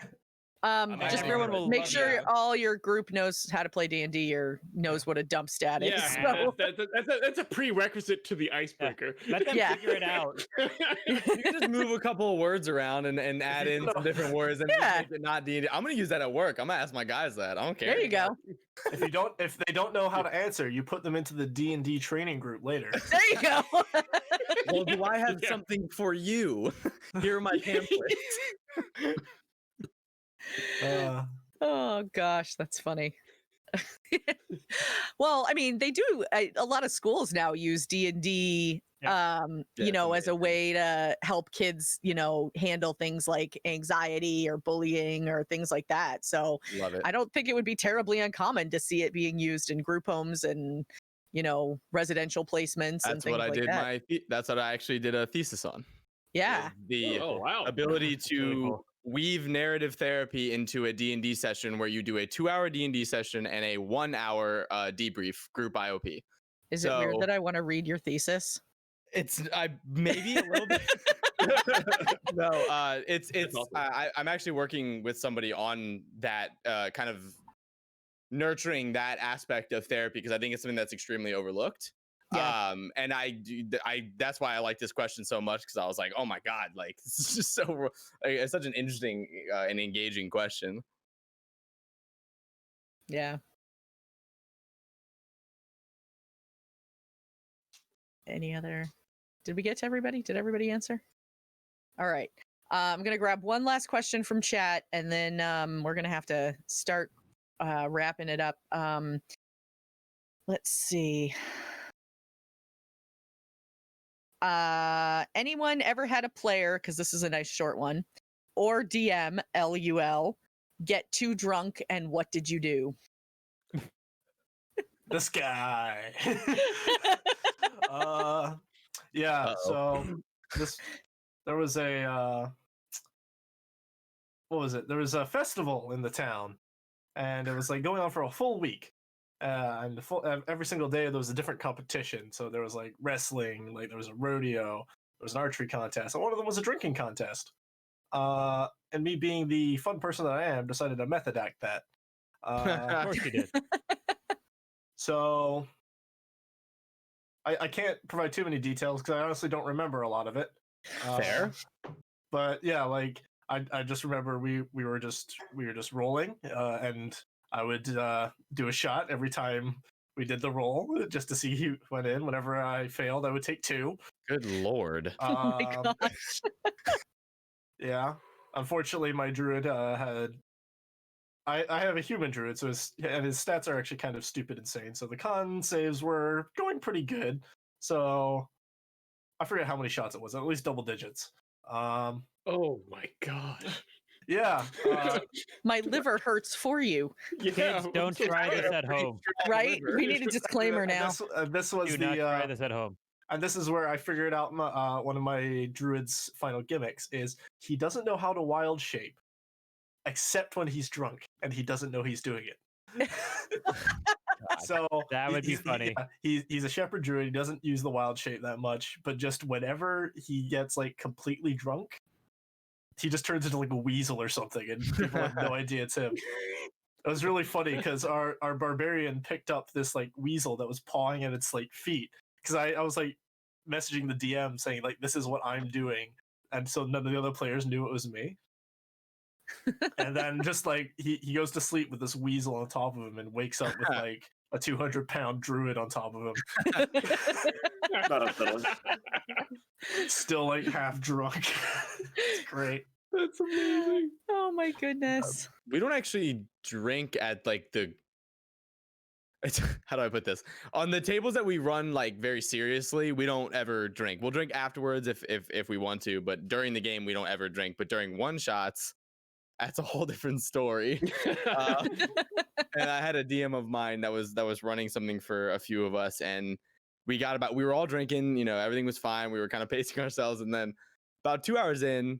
I'm Just everyone will make love sure that. all your group knows how to play D&D or knows what a dump stat is. Yeah, So, that's a prerequisite to the icebreaker. let them Yeah. figure it out. You can just move a couple of words around and add in some different words and Yeah. just make it not D&D. I'm gonna use that at work. I'm gonna ask my guys that. I don't care. there you go. If they don't know how to answer, you put them into the D&D training group later. There you go. Well, do I have Yeah. something for you? Here are my pamphlets. Oh gosh, that's funny. Well, I mean, they do. A lot of schools now use D&D, Yeah, as a way to help kids, handle things like anxiety or bullying or things like that. So Love it. I don't think it would be terribly uncommon to see it being used in group homes and, residential placements and That's things what I like did that. that's what I actually did a thesis on. Yeah. The Oh wow. ability That's to really cool. weave narrative therapy into a D&D session where you do a 2-hour D&D session and a 1-hour debrief group IOP. Is it weird So- that I want to read your thesis? It's maybe a little bit. No, it's awesome. I'm actually working with somebody on that kind of nurturing that aspect of therapy because I think it's something that's extremely overlooked. Yeah. And that's why I like this question so much because I was like, oh my god, like this is just so it's such an interesting and engaging question. Yeah. Any other? Did we get to everybody? Did everybody answer? All right. I'm going to grab one last question from chat and then we're going to have to start wrapping it up. Let's see. Anyone ever had a player, because this is a nice short one, or DM, LUL, get too drunk and what did you do? This guy. Yeah. Uh-oh. So there was a what was it? There was a festival in the town, and it was like going on for a full week. And every single day there was a different competition. So there was like wrestling, like there was a rodeo, there was an archery contest, and one of them was a drinking contest. And me being the fun person that I am, decided to method act that. Of course you did. So I can't provide too many details because I honestly don't remember a lot of it. Fair. But yeah, like I just remember we were just rolling, and I would do a shot every time we did the roll just to see who went in. Whenever I failed, I would take 2. Good lord. Oh my gosh. Yeah. Unfortunately, my druid had. I have a human druid, so his stats are actually kind of stupid insane. So the con saves were going pretty good. So I forget how many shots it was, at least double digits. Oh my god. Yeah. My liver hurts for you, Kids, don't try this at home. right? We need a disclaimer now. This was Do the not try this at home. and this is where I figured out one of my druid's final gimmicks is he doesn't know how to wild shape, except when he's drunk, and he doesn't know he's doing it. So That would be funny. He's a shepherd druid. He doesn't use the wild shape that much, but just whenever he gets like completely drunk, he just turns into like a weasel or something, and people have no idea it's him. It was really funny because our barbarian picked up this like weasel that was pawing at its like feet, because I was like messaging the DM saying like this is what I'm doing, and so none of the other players knew it was me. And then just like he goes to sleep with this weasel on top of him and wakes up with like a 200-pound druid on top of him. Not unsettling. Still like half drunk. It's great. That's amazing. Oh my goodness. We don't actually drink at like how do I put this? On the tables that we run like very seriously, we don't ever drink. We'll drink afterwards if we want to, but during the game we don't ever drink. But during one shots, that's a whole different story. And I had a DM of mine that was running something for a few of us, and we were all drinking, everything was fine. We were kind of pacing ourselves, and then about 2 hours in,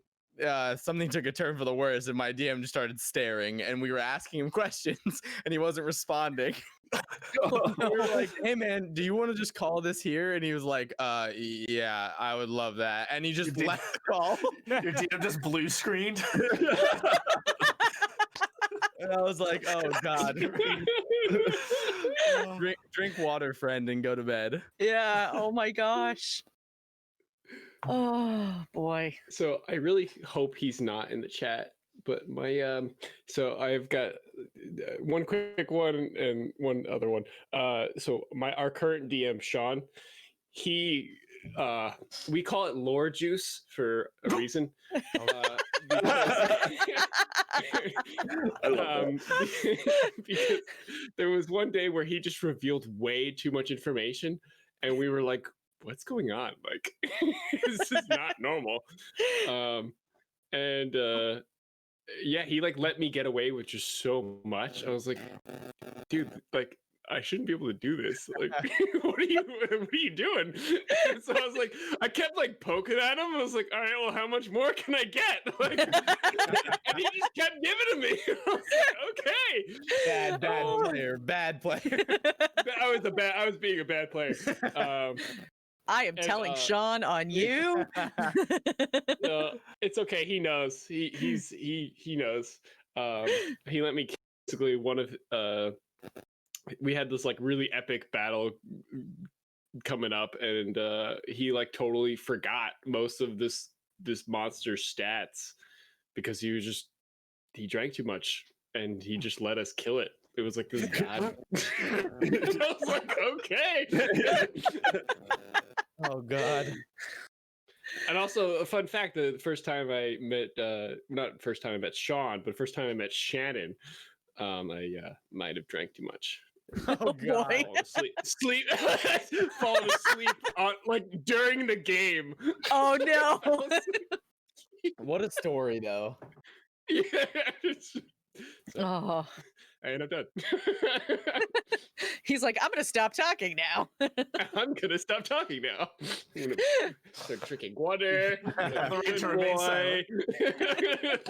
something took a turn for the worse, and my DM just started staring, and we were asking him questions, and he wasn't responding. We were like, "Hey man, do you want to just call this here?" And he was like, yeah, I would love that." And he just left the call. Your DM just blue screened. And I was like, "Oh God." Drink water, friend, and go to bed. Yeah. Oh my gosh. Oh boy. So I really hope he's not in the chat. But my so I've got one quick one and one other one. So our current DM Sean, he we call it lore juice for a reason. Because, I love because there was one day where he just revealed way too much information, and we were like, "What's going on? Like, this is not normal." Yeah, he like let me get away with just so much. I was like, dude, like I shouldn't be able to do this. Like, what are you doing? And so I was like, I kept like poking at him. I was like, all right, well, how much more can I get? Like, and he just kept giving to me. I was like, okay, Bad player. I was being a bad player. I am telling Sean on you. It's okay. He knows. He knows. He let me basically one of we had this like really epic battle coming up, and he like totally forgot most of this monster's stats because he drank too much, and he just let us kill it. It was like this bad. I was like, okay. Oh God. And also a fun fact: the first time I met, not first time I met Sean, but first time I met Shannon, I might have drank too much. Oh God. Falling asleep on like during the game. Oh no. What a story, though. Yeah. Oh. And I'm done. He's like, I'm gonna stop talking now. I'm gonna stop talking now. I'm gonna start drinking water.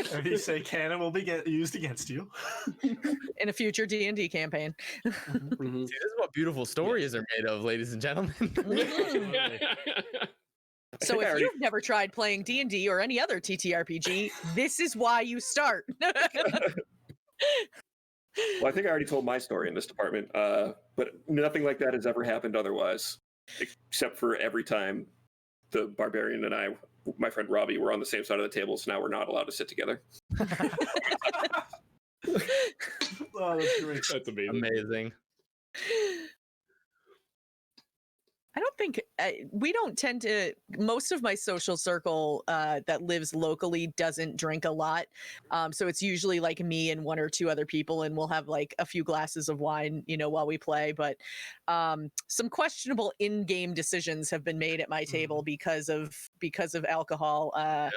If you say canon will be used against you In a future D&D campaign. Mhm. See, this is what beautiful stories are made of, ladies and gentlemen. So if you've never tried playing D&D or any other TTRPG, this is why you start. Well, I think I already told my story in this department, but nothing like that has ever happened otherwise, except for every time the barbarian and I my friend Robbie were on the same side of the table, so now we're not allowed to sit together. Oh, that's great. That's amazing. Amazing. I don't think we don't tend to. Most of my social circle that lives locally doesn't drink a lot, so it's usually like me and one or two other people, and we'll have like a few glasses of wine, while we play. But some questionable in-game decisions have been made at my table because of alcohol. I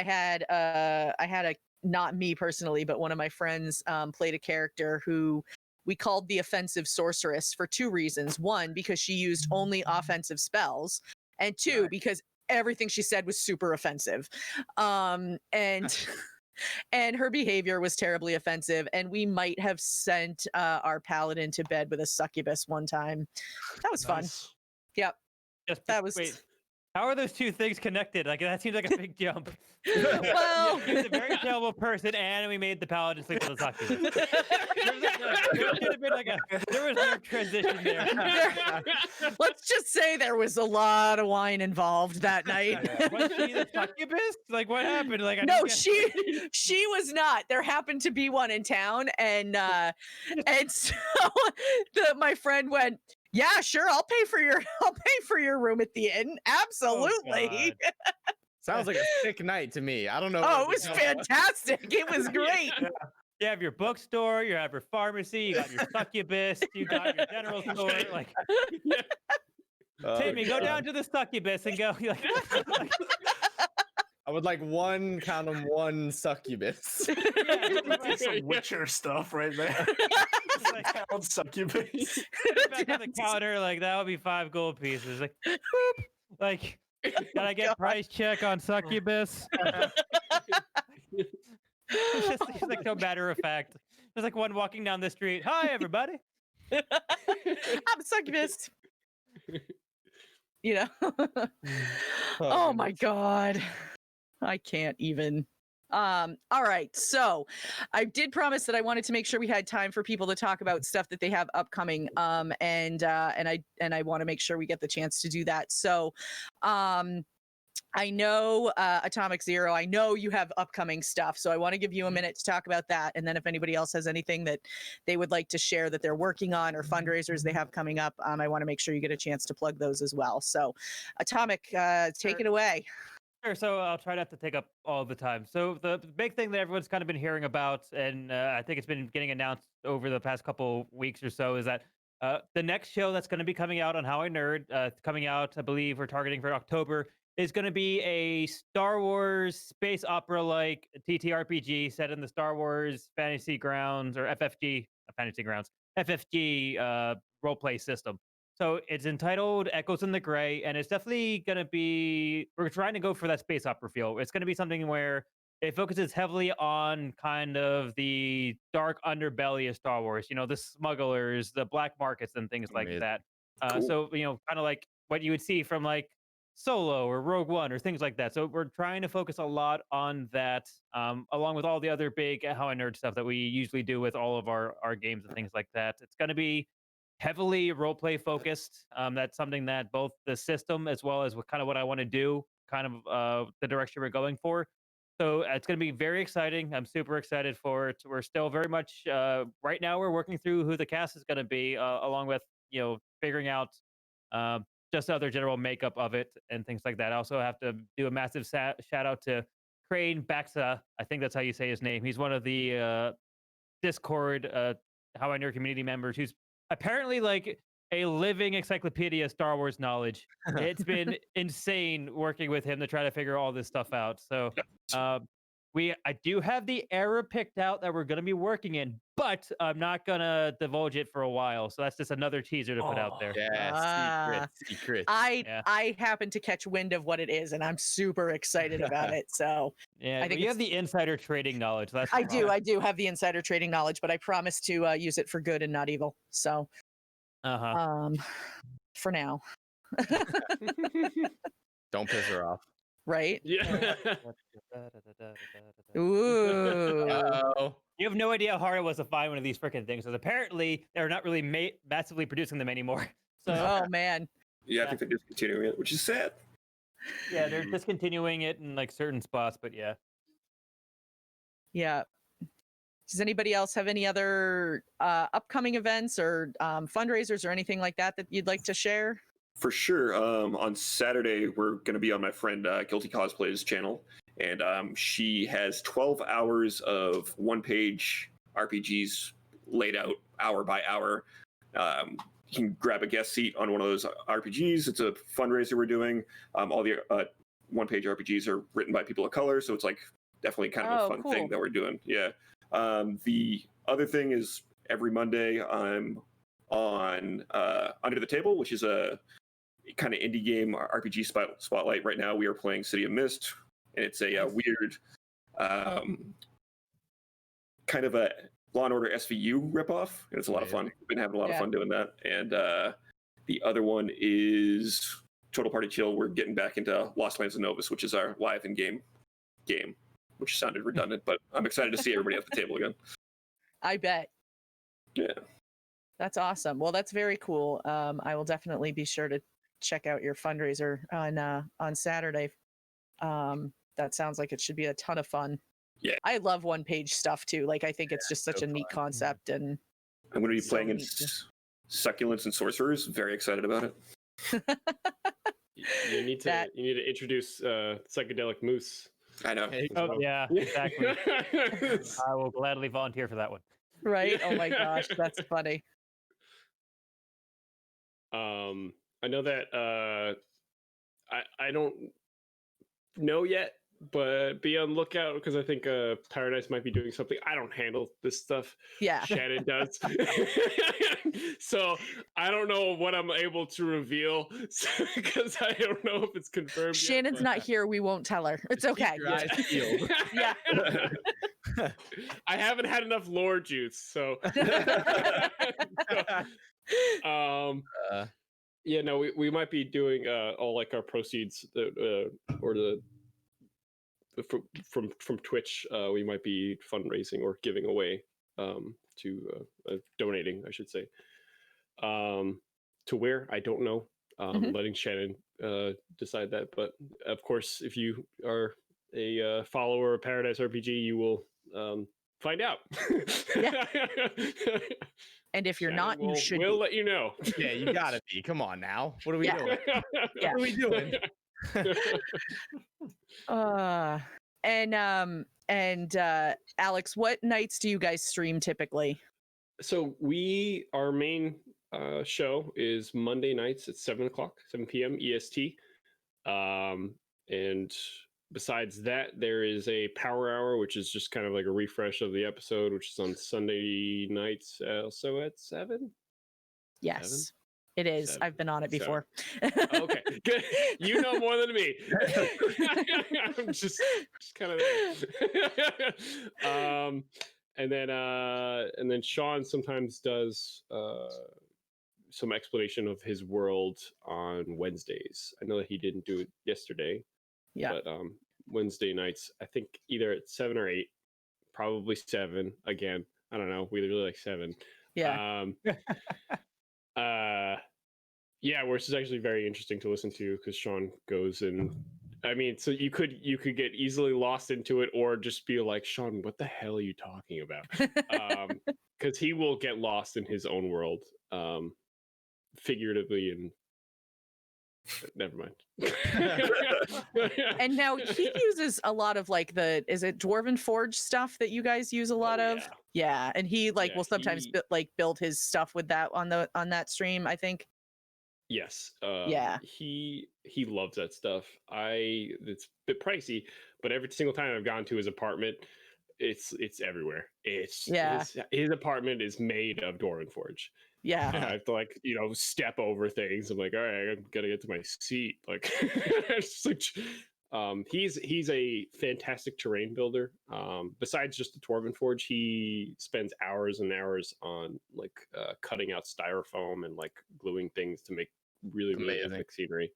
had a, not me personally, but one of my friends played a character who we called the offensive sorceress for two reasons. One, because she used only offensive spells, and two, because everything she said was super offensive. And and her behavior was terribly offensive, and we might have sent our paladin to bed with a succubus one time. That was fun. Yep. That was Wait, how are those two things connected? Like, that seems like a big jump. Well, he was a very terrible person, and we made the paladin sleep with a succubus. There was no transition there. Let's just say there was a lot of wine involved that night. Was she the succubus? Like, what happened? Like, No, she was not. There happened to be one in town, and so my friend went, "Yeah, sure, I'll pay for your room at the inn. Absolutely." Sounds like a sick night to me. I don't know. Oh, it was fantastic. It was great. You have your bookstore, you have your pharmacy, you got your succubus, you got your general store. Like, Timmy, go down to the succubus and go. I would like one succubus. That's some Witcher stuff right there. Like, succubus. Back on the counter, like that would be 5 gold pieces. Like, boop. Like, can I get price check on succubus? It's like no matter of fact. There's like one walking down the street. Hi, everybody. I'm a succubus. Oh my God. I can't even. All right. So I did promise that I wanted to make sure we had time for people to talk about stuff that they have upcoming. And I want to make sure we get the chance to do that. So, I know, AtomicZero, I know you have upcoming stuff, so I want to give you a minute to talk about that. And then if anybody else has anything that they would like to share that they're working on or fundraisers they have coming up, I want to make sure you get a chance to plug those as well. So Atomic, take it away. Sure. So I'll try not to take up all the time. So the big thing that everyone's kind of been hearing about, and I think it's been getting announced over the past couple weeks or so, is that the next show that's going to be coming out on How I Nerd, coming out, I believe we're targeting for October, is going to be a Star Wars space opera-like TTRPG set in the Star Wars Fantasy Grounds, or FFG, Fantasy Grounds, FFG roleplay system. So it's entitled Echoes in the Gray, and it's definitely going to be, we're trying to go for that space opera feel. It's going to be something where it focuses heavily on kind of the dark underbelly of Star Wars, the smugglers, the black markets, and things like that. Cool. So, kind of like what you would see from like Solo or Rogue One or things like that. So we're trying to focus a lot on that, along with all the other big How I Nerd stuff that we usually do with all of our games and things like that. It's going to be heavily roleplay focused. That's something that both the system as well as what I want to do, kind of the direction we're going for. So it's going to be very exciting. I'm super excited for it. We're still very much, right now we're working through who the cast is going to be, along with, figuring out just other general makeup of it and things like that. I also have to do a massive shout out to Crane Baxa. I think that's how you say his name. He's one of the Discord How I Nerd community members who's apparently like a living encyclopedia of Star Wars knowledge. It's been insane working with him to try to figure all this stuff out. So I do have the era picked out that we're going to be working in, but I'm not going to divulge it for a while. So that's just another teaser to put out there. Yeah, secret. I happen to catch wind of what it is, and I'm super excited about it. So yeah, I think you have the insider trading knowledge. That's I do have the insider trading knowledge, but I promise to use it for good and not evil. So for now. Don't piss her off. Right? Yeah. Ooh. Uh-oh. You have no idea how hard it was to find one of these freaking things, because apparently they're not really massively producing them anymore. So Oh man. Yeah, I think they're discontinuing it, which is sad. Yeah, they're discontinuing it in like certain spots, but yeah. Yeah. Does anybody else have any other upcoming events or fundraisers or anything like that you'd like to share? For sure. On Saturday, we're going to be on my friend Guilty Cosplay's channel, and she has 12 hours of one-page RPGs laid out hour by hour. You can grab a guest seat on one of those RPGs. It's a fundraiser we're doing. All the one-page RPGs are written by people of color, so it's like definitely kind of a fun thing that we're doing. Yeah. The other thing is every Monday I'm on Under the Table, which is a kind of indie game RPG spotlight. Right now we are playing City of Mist, and it's a weird kind of a Law and Order SVU ripoff, and it's a lot of fun. We've been having a lot of fun doing that. And the other one is Total Party Chill. We're getting back into Lost Lands of Novus, which is our live in-game game, which sounded redundant, but I'm excited to see everybody at the table again. I bet. Yeah. That's awesome. Well, that's very cool. I will definitely be sure to check out your fundraiser on Saturday. That sounds like it should be a ton of fun. Yeah. I love one-page stuff too. Like, I think it's just such a neat concept, and I'm going to be playing in Succulents and Sorcerers. Very excited about it. You need to introduce psychedelic moose. I know. Oh, yeah, exactly. I will gladly volunteer for that one. Right? Oh my gosh, that's funny. I know that I don't know yet, but be on lookout because I think Paradise might be doing something. I don't handle this stuff. Yeah. Shannon does. So I don't know what I'm able to reveal because I don't know if it's confirmed. Shannon's not here. We won't tell her. It's okay. Yeah. I haven't had enough lore juice, so. Yeah, no, we might be doing all like our proceeds or the from Twitch. We might be fundraising or giving away to donating, I should say. To where I don't know. Letting Shannon decide that, but of course, if you are a follower of ParadiceRPG, you will find out. And if you're Shannon not, you should. We'll let you know. Yeah, you gotta be. Come on now. What are we doing? Yeah. What are we doing? And Alex, what nights do you guys stream typically? So our main show is Monday nights at 7 p.m. EST. And besides that, there is a power hour, which is just kind of like a refresh of the episode, which is on Sunday nights, also at 7. Yes, 7? it is. 7. I've been on it before. Okay, good. You know more than me. I'm just kind of there. And then Sean sometimes does some explanation of his world on Wednesdays. I know that he didn't do it yesterday. Yeah. But Wednesday nights, I think either at 7 or 8, probably 7 again. I don't know. We really like 7. Yeah. Yeah, which is actually very interesting to listen to because Sean goes and I mean, so you could get easily lost into it or just be like, Sean, what the hell are you talking about? Because he will get lost in his own world, figuratively and never mind. And now he uses a lot of like is it Dwarven Forge stuff that you guys use a lot of? Yeah, and he will sometimes build his stuff with that on that stream, I think. Yes. Yeah. He loves that stuff. It's a bit pricey, but every single time I've gone to his apartment, it's everywhere. His apartment is made of Dwarven Forge. Yeah. I have to step over things. I'm like, all right, I'm gonna get to my seat. Like, it's like, he's a fantastic terrain builder. Besides just the Dwarven Forge, he spends hours and hours on cutting out styrofoam and gluing things to make really epic scenery.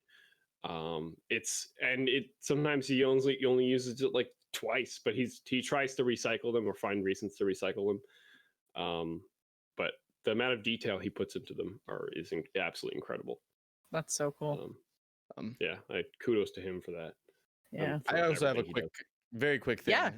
Sometimes he only uses it twice, but he tries to recycle them or find reasons to recycle them. But the amount of detail he puts into them is absolutely incredible. That's so cool. Yeah, kudos to him for that. Yeah. for I also have a everything he does. very quick thing. Yeah,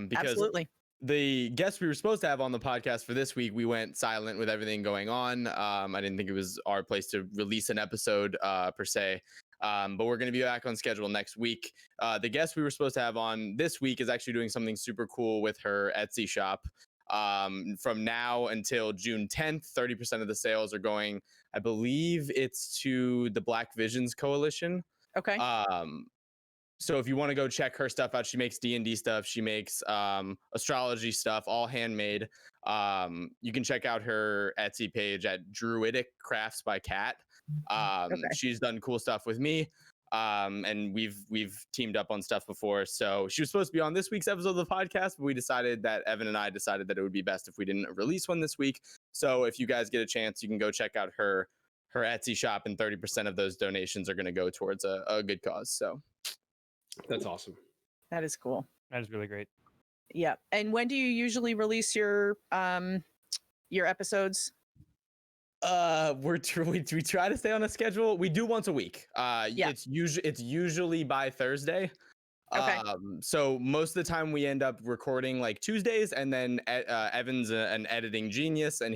Because absolutely. the guest we were supposed to have on the podcast for this week, we went silent with everything going on. I didn't think it was our place to release an episode per se. But we're going to be back on schedule next week. The guest we were supposed to have on this week is actually doing something super cool with her Etsy shop. From now until June 10th, 30% of the sales are going, I believe it's to the Black Visions Coalition. Okay. So if you want to go check her stuff out, she makes D&D stuff, she makes astrology stuff, all handmade. You can check out her Etsy page at Druidic Crafts by Cat. Okay. She's done cool stuff with me, and we've teamed up on stuff before. So she was supposed to be on this week's episode of the podcast, but we decided that Evan and I decided that it would be best if we didn't release one this week. So if you guys get a chance, you can go check out her Etsy shop, and 30% of those donations are going to go towards a good cause. So That's awesome. That is cool. That is really great. Yeah. And when do you usually release your episodes? We try to stay on a schedule. We do once a week. Yeah. It's usually by Thursday. Okay. So most of the time we end up recording like Tuesdays, and then Evan's an editing genius, and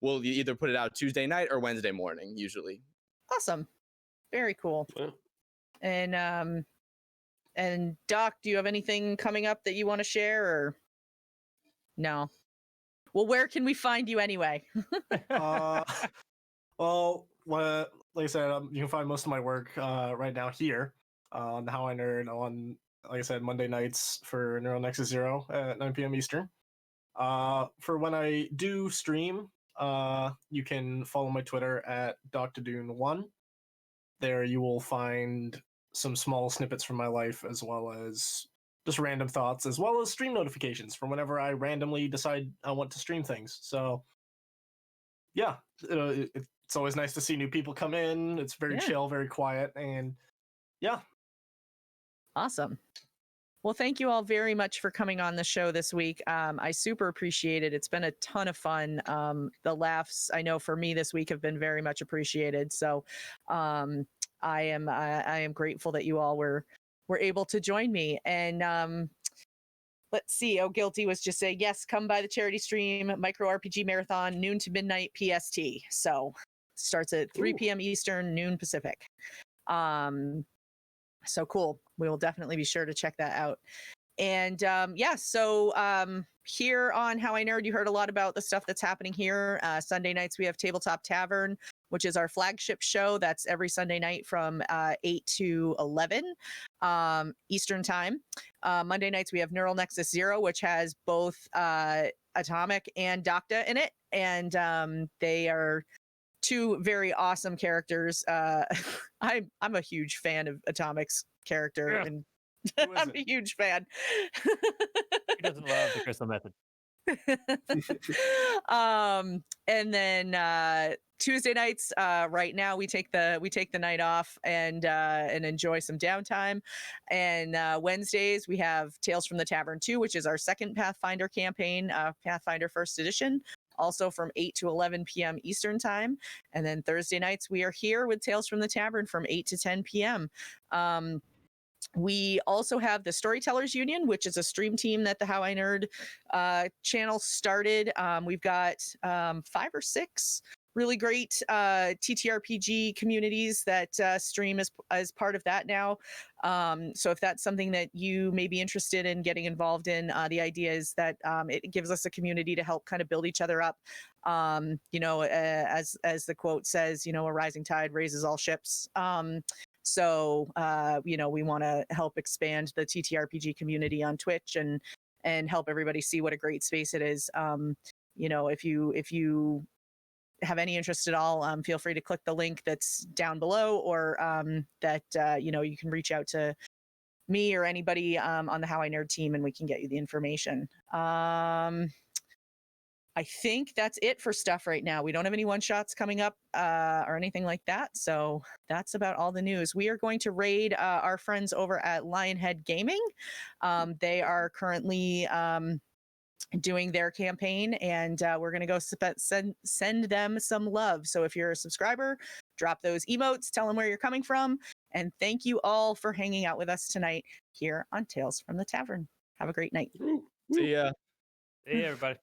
we'll either put it out Tuesday night or Wednesday morning usually. Awesome. Very cool. Wow. And Doc, do you have anything coming up that you want to share, or no? Well, where can we find you anyway? Well, like I said, you can find most of my work right now here on How I Nerd on, like I said, Monday nights for NeuroNexus at 9 p.m. Eastern. For when I do stream, you can follow my Twitter at Doctadoone1. There you will find some small snippets from my life, as well as just random thoughts, as well as stream notifications from whenever I randomly decide I want to stream things. So, yeah, it's always nice to see new people come in. It's very chill, very quiet, and yeah. Awesome. Well, thank you all very much for coming on the show this week. I super appreciate it. It's been a ton of fun. The laughs, I know for me this week, have been very much appreciated. So I am grateful that you all were able to join me. And let's see. Oh, Guilty was just saying, yes, come by the charity stream, Micro RPG Marathon, noon to midnight PST. So starts at 3 p.m. Eastern, noon Pacific. So cool. We will definitely be sure to check that out. And so here on How I Nerd, you heard a lot about the stuff that's happening here. Sunday nights, we have Tabletop Tavern, which is our flagship show. That's every Sunday night from 8 to 11 Eastern time. Monday nights, we have NeuroNexus, which has both Atomic and Docta in it. And they are two very awesome characters. I'm a huge fan of Atomic's character, and I'm a huge fan. He doesn't love the crystal method. And then Tuesday nights, right now we take the night off and enjoy some downtime. And Wednesdays we have Tales from the Tavern 2, which is our second Pathfinder campaign, Pathfinder First Edition, also from 8 to 11 p.m. Eastern time. And then Thursday nights we are here with Tales from the Tavern from 8 to 10 p.m. We also have the Storytellers Union, which is a stream team that the How I Nerd channel started. We've got 5 or 6 really great TTRPG communities that stream as part of that now. So if that's something that you may be interested in getting involved in, the idea is that it gives us a community to help kind of build each other up. As the quote says, a rising tide raises all ships. So we want to help expand the TTRPG community on Twitch and help everybody see what a great space it is. If you have any interest at all, feel free to click the link that's down below, or you can reach out to me or anybody on the How I Nerd team, and we can get you the information. I think that's it for stuff right now. We don't have any one-shots coming up or anything like that. So that's about all the news. We are going to raid our friends over at Lionhead Gaming. They are currently doing their campaign, and we're going to go send them some love. So if you're a subscriber, drop those emotes, tell them where you're coming from, and thank you all for hanging out with us tonight here on Tales from the Tavern. Have a great night. See you, everybody.